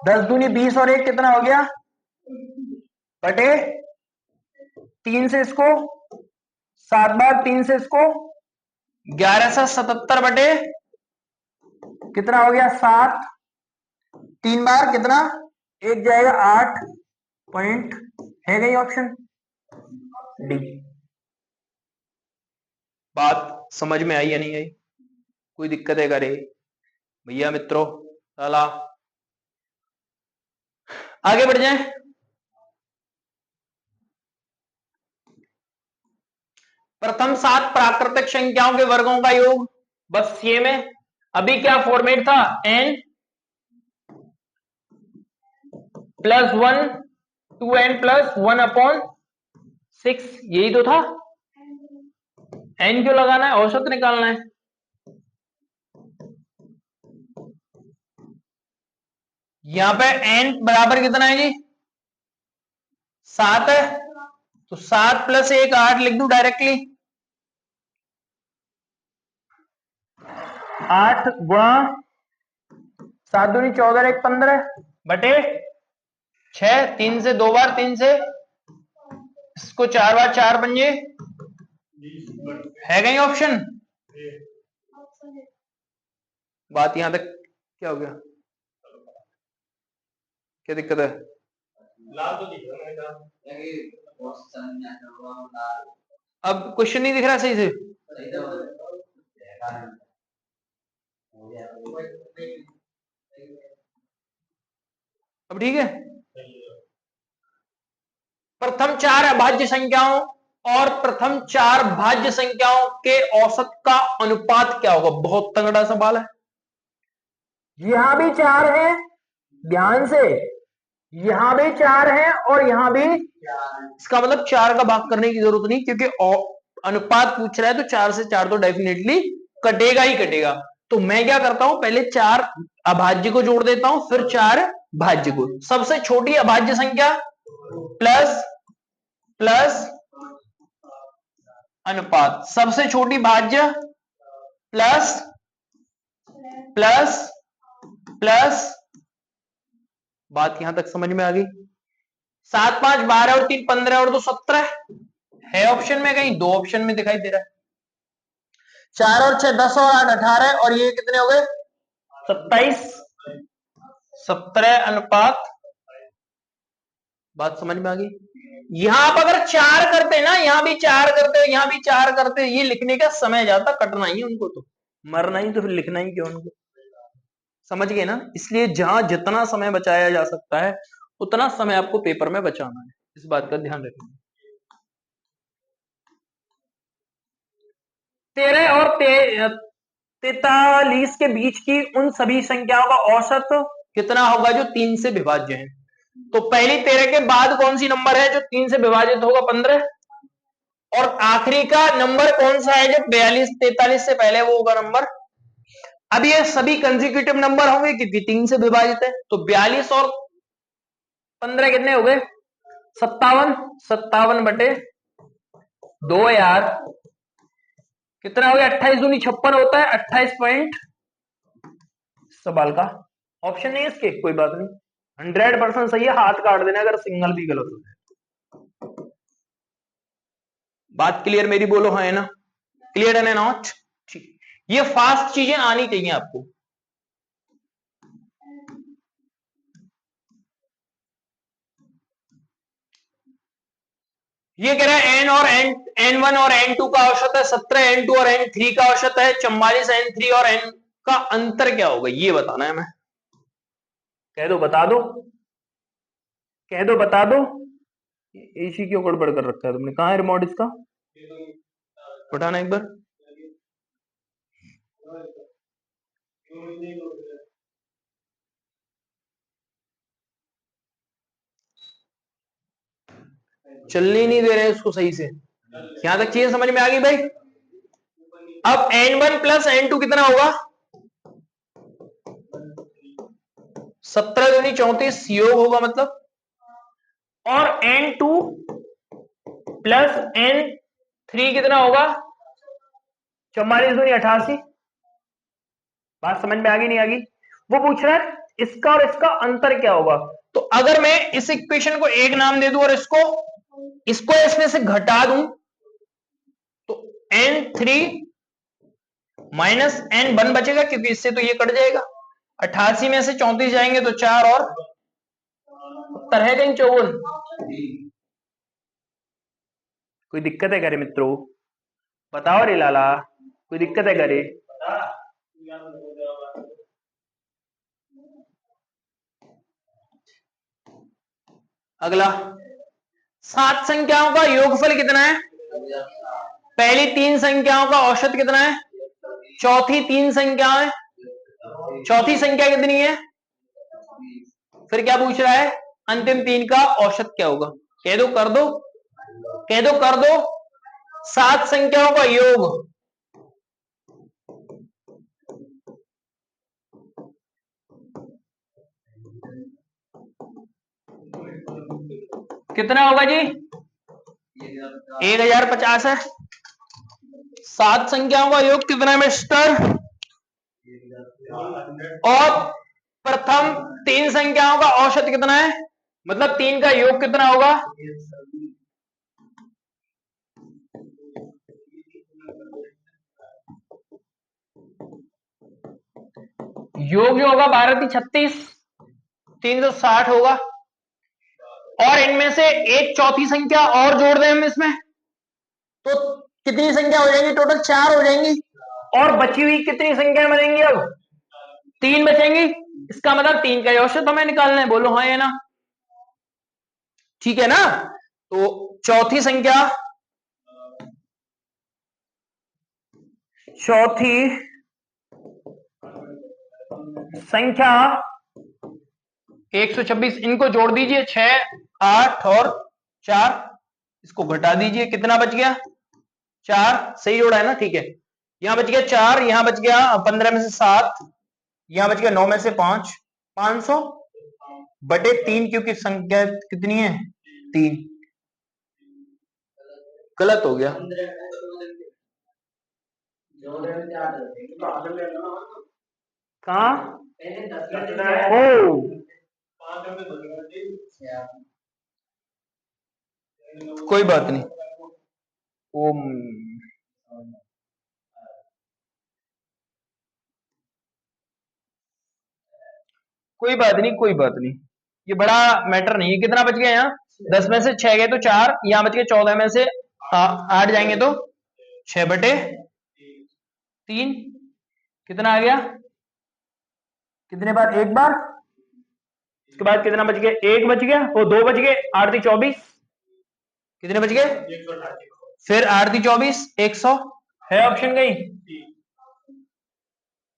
10 दूनी 20 और 1 कितना हो गया, बटे 3 से इसको 7 बार 3 से इसको 1177 बटे कितना हो गया 7, 3 बार कितना 1 जाएगा 8 पॉइंट, है गई ऑप्शन डी। बात समझ में आई या नहीं आई? कोई दिक्कत है करे भैया मित्रों? साला आगे बढ़ जाए। प्रथम 7 प्राकृतिक संख्याओं के वर्गों का योग, बस ये में अभी क्या फॉर्मेट था, n+1 2n+1/6, यही तो था। n क्यों लगाना है, औसत निकालना है। यहां पे n बराबर कितना है जी, 7 है, तो 7 + 1 8 लिख दूं डायरेक्टली। 8 गुणा 7 दूनी 14 1 15 बटे 6, 3 से 2 बार, 3 से इसको 4 बार, 4 पंजे है कहीं ऑप्शन? बात यहां तक क्या हो गया? क्या दिक्कत है? अब क्वेश्चन नहीं दिख रहा सही से? अब ठीक है। प्रथम 4 अभाज्य संख्याओं और प्रथम 4 भाज्य संख्याओं के औसत का अनुपात क्या होगा? बहुत तगड़ा सवाल है। यहां भी 4 है, ध्यान से, यहां भी 4 है और यहां भी, इसका मतलब 4 का भाग करने की जरूरत नहीं, क्योंकि अनुपात पूछ रहा है तो 4 से 4 तो डेफिनेटली कटेगा ही कटेगा। तो मैं क्या करता हूं, पहले 4 अभाज्य को जोड़ देता हूं, फिर 4 भाज्य को। सबसे छोटी अभाज्य संख्या प्लस प्लस अनुपात, सबसे छोटी भाज्य प्लस प्लस प्लस। बात यहां तक समझ में आ गई? 7 5 12 और 3 15 और 2 17 है ऑप्शन में कहीं? 2 ऑप्शन में दिखाई दे रहा है। 4 और 6 10 और 8 18 और ये कितने हो गए? 27 17 अनुपात। बात समझ में आ गई? यहां आप अगर 4 करते ना, यहां भी 4 करते, यहां भी 4 करते, ये लिखने का समय जाता, कटना ही उनको, तो मरना ही, तो फिर लिखना ही क्यों उनको? समझ गए ना? इसलिए जहां जितना समय बचाया जा सकता है उतना समय आपको पेपर में बचाना है, इस बात का ध्यान रखना। 13 और 43 के बीच की उन सभी संख्याओं का औसत कितना होगा जो 3 से विभाज्य है? तो पहली 13 के बाद कौन सी नंबर है जो 3 से विभाजित होगा? 15। और आखिरी का नंबर कौन सा है जो 42 43 से पहले, वो होगा नंबर। अब ये सभी कंसेक्यूटिव नंबर होंगे क्योंकि 3 से विभाजित है, तो 42 और 15 कितने हो गए? 57। 57 बटे 2 यार, कितना हो गया? 28 दूनी 56 होता है, 28 सवाल का ऑप्शन नहीं है इसके, कोई बात नहीं, 100% सही है, हाथ काट देना अगर सिंगल भी गलत हो जाए। बात क्लियर मेरी? बोलो हाँ है ना? क्लियर है ना? नॉट? ठीक, ये फास्ट चीजें आनी चाहिए आपको। ये कह रहा है n और n1 और n2 का औसत है 17, n2 और n3 का औसत है 44, n3 और n का अंतर क्या होगा ये बताना है। मैं कह दो बता दो, कह दो बता दो। एसी क्यों गड़बड़ कर रखा है तुमने? कहां है रिमोट इसका? उठाना एक बार। चलने नहीं दे रहे उसको सही से। यहां तक चीजें समझ में आ गई भाई? अब n1 प्लस n2 कितना होगा? 17 दूनी 34 योग होगा मतलब, और n2 प्लस n3 कितना होगा? 44 दूनी 88। बात समझ में आ गई नहीं आ गई? वो पूछ रहा है इसका और इसका अंतर क्या होगा। तो अगर मैं इस इक्वेशन को एक नाम दे दूं और इसको इसमें से घटा दूं, तो n3 माइनस n1 बचेगा, क्योंकि इससे तो ये कट जाएगा। 88 में से 34 जाएंगे तो 4 और उत्तर है कहीं 54। कोई दिक्कत है करे मित्रों? बताओ रे लाला, कोई दिक्कत है करे? अगला, 7 संख्याओं का योगफल कितना है? पहली 3 संख्याओं का औसत कितना है? चौथी 3 संख्याएं, चौथी संख्या कितनी है? फिर क्या पूछ रहा है? अंतिम 3 का औसत क्या होगा? कह दो कर दो, कह दो कर दो। 7 संख्याओं का योग कितना होगा जी? 1050 है। 7 संख्याओं का योग कितना है मिस्टर? और प्रथम 3 संख्याओं का औसत कितना है, मतलब 3 का योग कितना होगा? योग जो होगा 12×36 360 होगा। और इनमें से एक चौथी संख्या और जोड़ दें हम इसमें, तो कितनी संख्या हो जाएंगी? टोटल 4 हो जाएंगी। और बची हुई कितनी संख्या बनेंगी? अब 3 बचेंगी। इसका मतलब 3 का औसत हमें निकालना है। बोलो हाँ या ना? ठीक है ना? तो चौथी संख्या संख्या 126, इनको जोड़ दीजिए 6 8 और 4, इसको घटा दीजिए, कितना बच गया? 4। सही जोड़ा है ना? ठीक है, यहां बच गया 4, यहां बच गया 15 में से 7, यहां बच गया 9 में से 5, 500/3, क्योंकि संख्या कितनी है? 3। गलत हो गया। कहा? कोई बात नहीं। ओम कोई बात नहीं, कोई बात नहीं, ये बड़ा मैटर नहीं है। कितना बच गया यहाँ? 10 में से 6 गए तो 4, यहाँ बच गए 14 में से 8 जाएंगे तो 6/3। कितना आ गया? कितने बार? एक बार। इसके बाद कितना बच गया? 1 बच गया और 2 बच गए, 8 × 24, कितने बच गए? फिर 8 × 24 100 है। ऑप्शन कहीं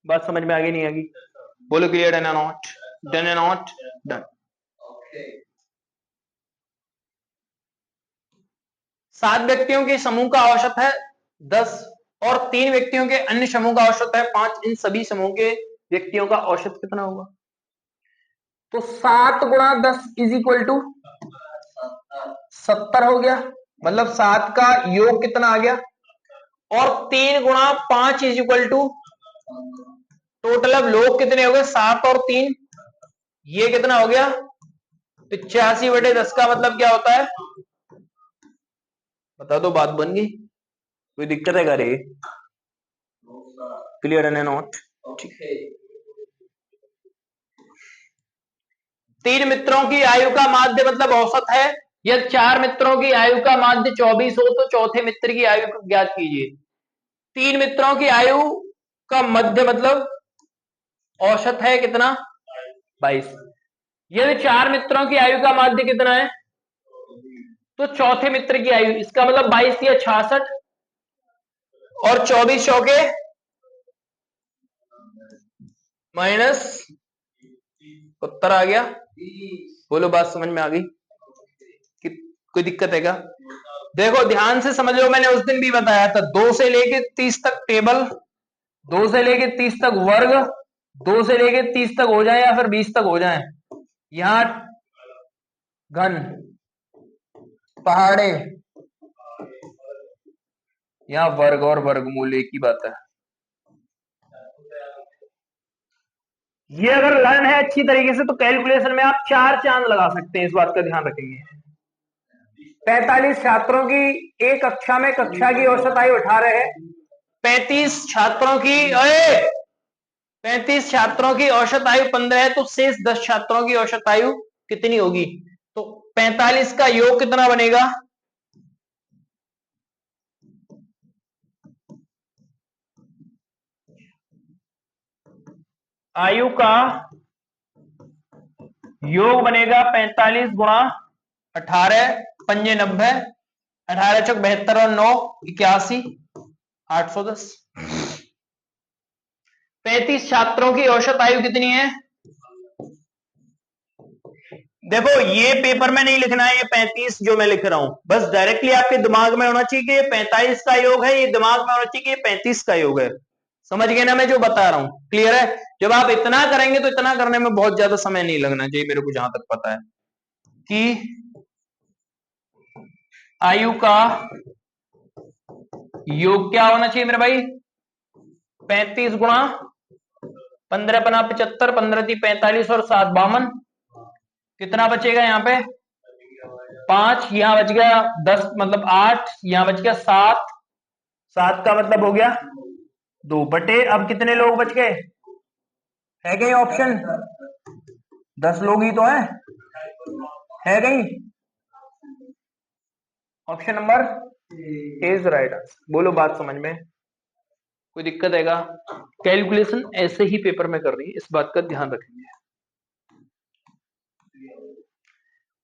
बात समझ में आ गई नहीं आ गई? बोलो clear? Done not? Done not? Done. 7 व्यक्तियों के समूह का औसत है 10 और 3 व्यक्तियों के अन्य समूह का औसत है 5। इन सभी समूह के व्यक्तियों का औसत कितना होगा? तो 7 × 10 = 70 हो गया, मतलब 7 का योग कितना आ गया? और 3 × 5 = टोटल अब लोग कितने हो गए? 7 और 3, ये कितना हो गया? 85/10 का मतलब क्या होता है? बता दो, बात बन गई? कोई दिक्कत है करे? क्लियर है नॉट? ठीक है। 3 मित्रों की आयु का माध्य मतलब औसत है। यदि 4 मित्रों की आयु का माध्य 24 हो तो चौथे मित्र की आयु को ज्ञात कीजिए। 3 मित्रों की आयु का मध्य मतलब औसत है कितना? 22। यदि 4 मित्रों की आयु का माध्य कितना है तो चौथे मित्र की आयु, इसका मतलब 22 या 66 और 24 चौके माइनस उत्तर आ गया। बोलो बात समझ में आ गई? कोई दिक्कत है क्या? देखो ध्यान से समझ लो, मैंने उस दिन भी बताया था 2 से लेके 30 तक टेबल, 2 से लेके 30 तक वर्ग, 2 से लेके 30 तक हो जाए या फिर 20 तक हो जाए, यहां घन, पहाड़े, यहां वर्ग और वर्गमूल एक ही बात है। ये अगर लर्न है अच्छी तरीके से तो कैलकुलेशन में आप 4 चांद लगा सकते हैं, इस बात का ध्यान रखेंगे। 45 छात्रों की एक कक्षा में कक्षा की औसत आयु 18 है। 35 छात्रों की 35 छात्रों की औसत आयु 15 है, तो शेष 10 छात्रों की औसत आयु कितनी होगी? तो 45 का योग कितना बनेगा? आयु का योग बनेगा 45 × 18, 5 90, 18 × 72 और 9 81, 810। 35 छात्रों की औसत आयु कितनी है? देखो ये पेपर में नहीं लिखना है, ये 35 जो मैं लिख रहा हूं, बस डायरेक्टली आपके दिमाग में होना चाहिए कि ये 45 का योग है, ये दिमाग में होना चाहिए कि ये 35 का योग है। समझ गए ना मैं जो बता रहा हूं? क्लियर है? जब आप इतना करेंगे तो इतना करने में बहुत ज्यादा समय नहीं लगना चाहिए, मेरे को जहां तक पता है कि
आयु का योग क्या होना चाहिए मेरे भाई? 35 गुणा 15 पना 75, 15 × 45 और 7 52। कितना बचेगा यहाँ पे? 5, यहाँ बच गया 10 मतलब 8, यहाँ बच गया 7, 7 का मतलब हो गया 2 बटे। अब कितने लोग बच गए? है कहीं ऑप्शन? 10 लोग ही तो है कहीं? Option number is right answer. बोलो बात समझ में कोई दिक्कत है? कैलकुलेशन ऐसे ही पेपर में कर रही है, इस बात का ध्यान रखेंगे।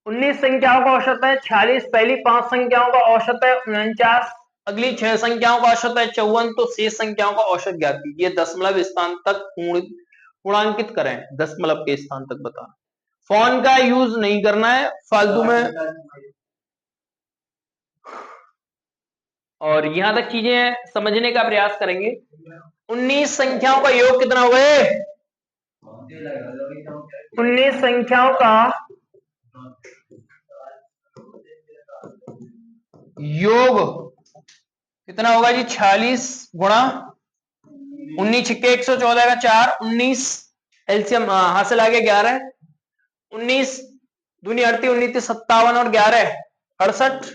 19 संख्याओं का औसत है 46, पहली 5 संख्याओं का औसत है 49, अगली 6 संख्याओं का औसत है 54। तो शेष संख्याओं का औसत ज्ञात कीजिए। दशमलव स्थान तक पूर्णांकित करें, दशमलव के स्थान तक बताना। फोन का यूज नहीं करना है फालतू में, और यहां तक चीजें समझने का प्रयास करेंगे। 19 संख्याओं का योग कितना हुआ है? 19 संख्याओं का योग कितना होगा जी? 46 गुणा 19 छिक्के 114 का 4, 19 एलसीएम हासिल आ गया 11, 19 दूनी 38, 19 57 और 11 68,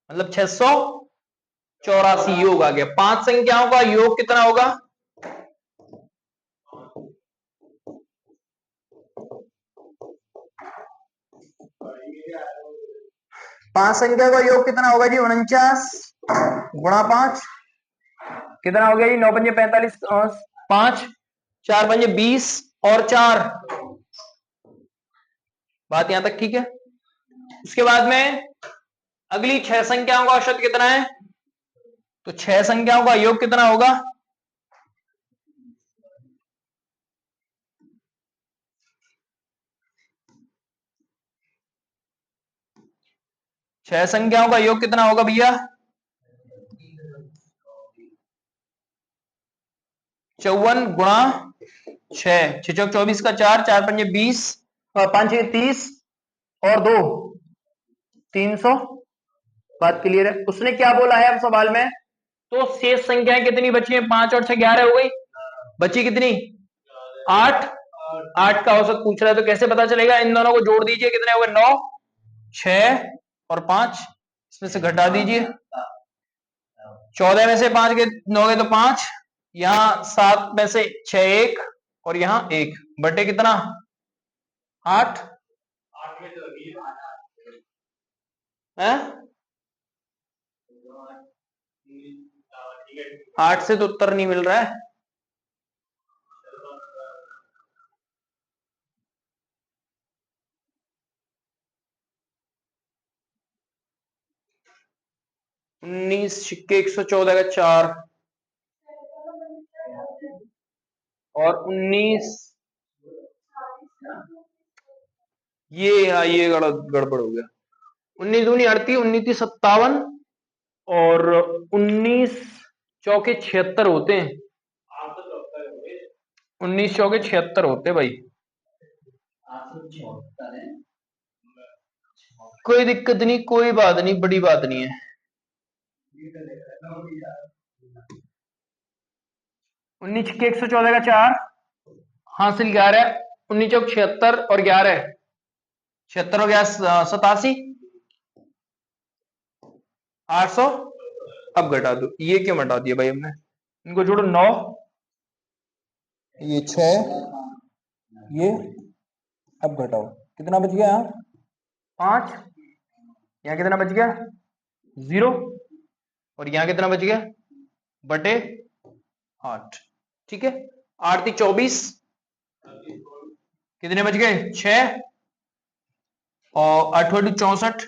मतलब 684 योग आ गया। 5 संख्याओं का योग कितना होगा? 5 संख्या का योग कितना होगा जी? 49 गुणा 5 कितना हो गया जी? 9 पंजे 45, 5 4 पंजे 20 और 4। बात यहां तक ठीक है? उसके बाद में अगली 6 संख्याओं का औसत कितना है? तो 6 संख्याओं का योग कितना होगा? छह संख्याओं का योग कितना होगा भैया? 54 गुणा 6, 6 चौक 24 का 4, 4 पंजे 20, 5 6 30 और 2 300। बात क्लियर है? उसने क्या बोला है अब सवाल में? तो शेष संख्याएं कितनी बची हैं? 5 और 6 11 हो गई, बची कितनी? 8। 8 का औसत पूछ रहा है तो कैसे पता चलेगा? इन दोनों को जोड़ दीजिए, कितने हो गए? 9, 6 और 5, इसमें से घटा दीजिए। 14 में से 5 के 9 गए तो 5, यहां 7 में से 6 1 और यहां 1 बटे कितना? 8 है? 8 से तो उत्तर नहीं मिल रहा है। उन्नीस छिक्के 114 का 4 और 19 ये गड़बड़ हो गया। 19 दूनी 38, 19 57 और 19 चौके 76 होते हैं। 19 चौके 76 होते हैं भाई। कोई दिक्कत नहीं, कोई बात नहीं, बड़ी बात नहीं है। 19 छिक्के 114 का 4 हासिल 11, 19 चौक 76 और 11 76 हो गया 87, 800। अब घटा दो, ये क्यों घटा दिया भाई हमने? इनको जोड़ो 9, ये 6, ये अब घटाओ, कितना बच गया? यहाँ 5, यहाँ कितना बच गया? 0 और यहाँ कितना बच गया? बटे 8। ठीक है, 8 × 24, कितने बच गए? 6 और 8 × 64,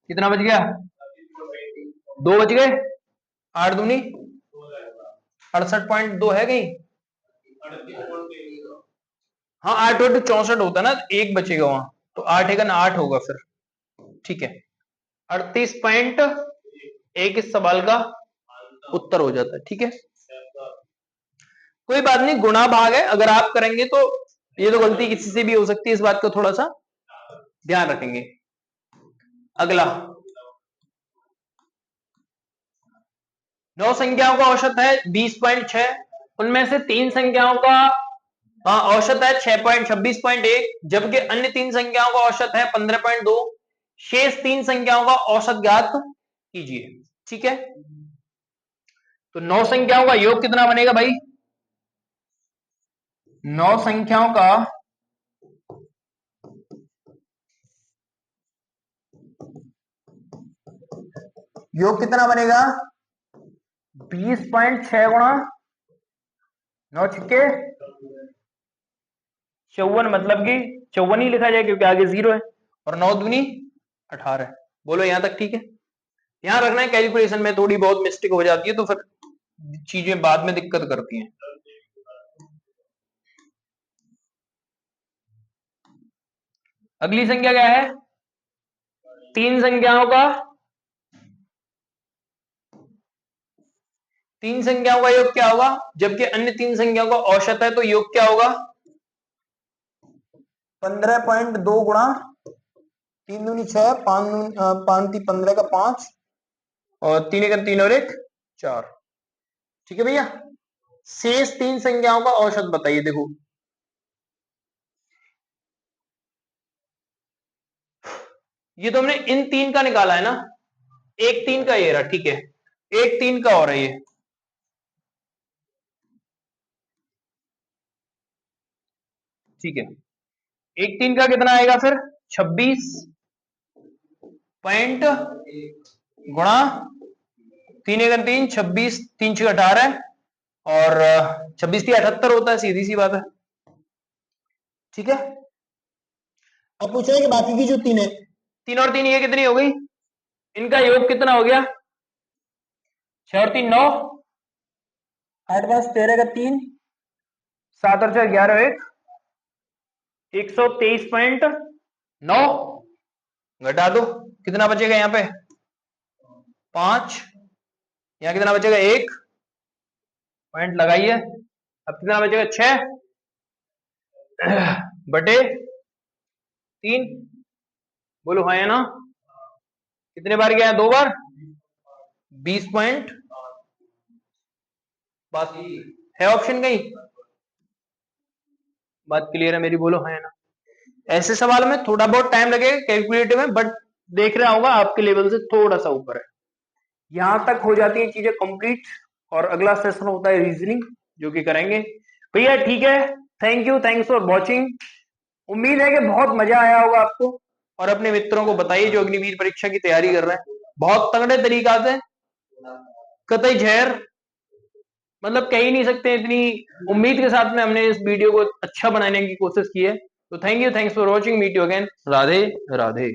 कितना बच गया? 2 बच गए। 8 दूनी 68.2 है कहीं? हाँ 8 × 64 होता ना, एक बचेगा वहां, तो 8 एक 8 होगा फिर। ठीक है, 38.1 इस सवाल का उत्तर हो जाता है। ठीक है, कोई बात नहीं, गुणा भाग है, अगर आप करेंगे तो ये तो गलती किसी से भी हो सकती है, इस बात को थोड़ा सा
ध्यान रखेंगे। अगला 9 संख्याओं का औसत है 20.6, उनमें से 3 संख्याओं का औसत है 26.1, जबकि अन्य 3 संख्याओं का औसत है 15.2। शेष 3 संख्याओं का औसत ज्ञात कीजिए। ठीक है, तो 9 संख्याओं का योग कितना बनेगा भाई? 9 संख्याओं का योग कितना बनेगा? 20.6 गुणा 9 छक्के 54, मतलब कि 54 ही लिखा जाए क्योंकि आगे 0 है, और 9 दूनी 18। बोलो यहां तक ठीक है? ध्यान रखना है कैलकुलेशन में थोड़ी बहुत मिस्टेक हो जाती है तो फिर चीजें बाद में दिक्कत करती हैं। अगली संख्या क्या है? 3 संख्याओं का 3 संख्याओं का योग क्या होगा? जबकि अन्य 3 संख्याओं का औसत है तो योग क्या होगा? 15.2 गुणा 3 दूनी 6, 5 3 15 का 5, और 3 1 3 और 1 4। ठीक है भैया, शेष 3 संख्याओं का औसत बताइए। देखो ये तो हमने इन 3 का निकाला है ना, एक 3 का ये रहा, ठीक है, एक 3 का और है ये। ठीक है, एक 3 का कितना आएगा फिर? 26 पॉइंट गुणा 3 1 3, 26 3 6 18, और 26 3 78 होता है, सीधी सी बात है। ठीक है, अब पूछ रहे हैं कि बाकी की जो 3 है, 3 और 3 ये कितनी हो गई? इनका योग कितना हो गया? 6 और 3 9, 8 5 13 का 3, 7 और 4 11 1, 123.9 घटा दो, कितना बचेगा यहाँ पे? 5। यहाँ कितना बचेगा? 1 पॉइंट लगाइए, अब कितना बचेगा? 6 बटे 3। बोलो हाँ या ना? कितने बार गया? 2 बार, 20 पॉइंट। बात है ऑप्शन कहीं? बात क्लियर है मेरी? बोलो हाँ या ना? ऐसे सवाल में थोड़ा बहुत टाइम लगेगा कैलकुलेटिव में, बट देख रहा होगा आपके लेवल से थोड़ा सा ऊपर है। यहां तक हो जाती है चीजें कंप्लीट, और अगला सेशन होता है रीजनिंग, जो कि करेंगे भैया। ठीक है, thank you, thanks for watching. उम्मीद है कि बहुत मजा आया होगा आपको, और अपने मित्रों को बताइए जो अग्निवीर परीक्षा की तैयारी कर रहे हैं, बहुत तगड़े तरीका से, कतई झेर मतलब कह ही नहीं सकते, इतनी उम्मीद के साथ में हमने इस वीडियो को अच्छा बनाने की कोशिश की है। तो thank you, thanks for watching, meet you again, Radhe Radhe.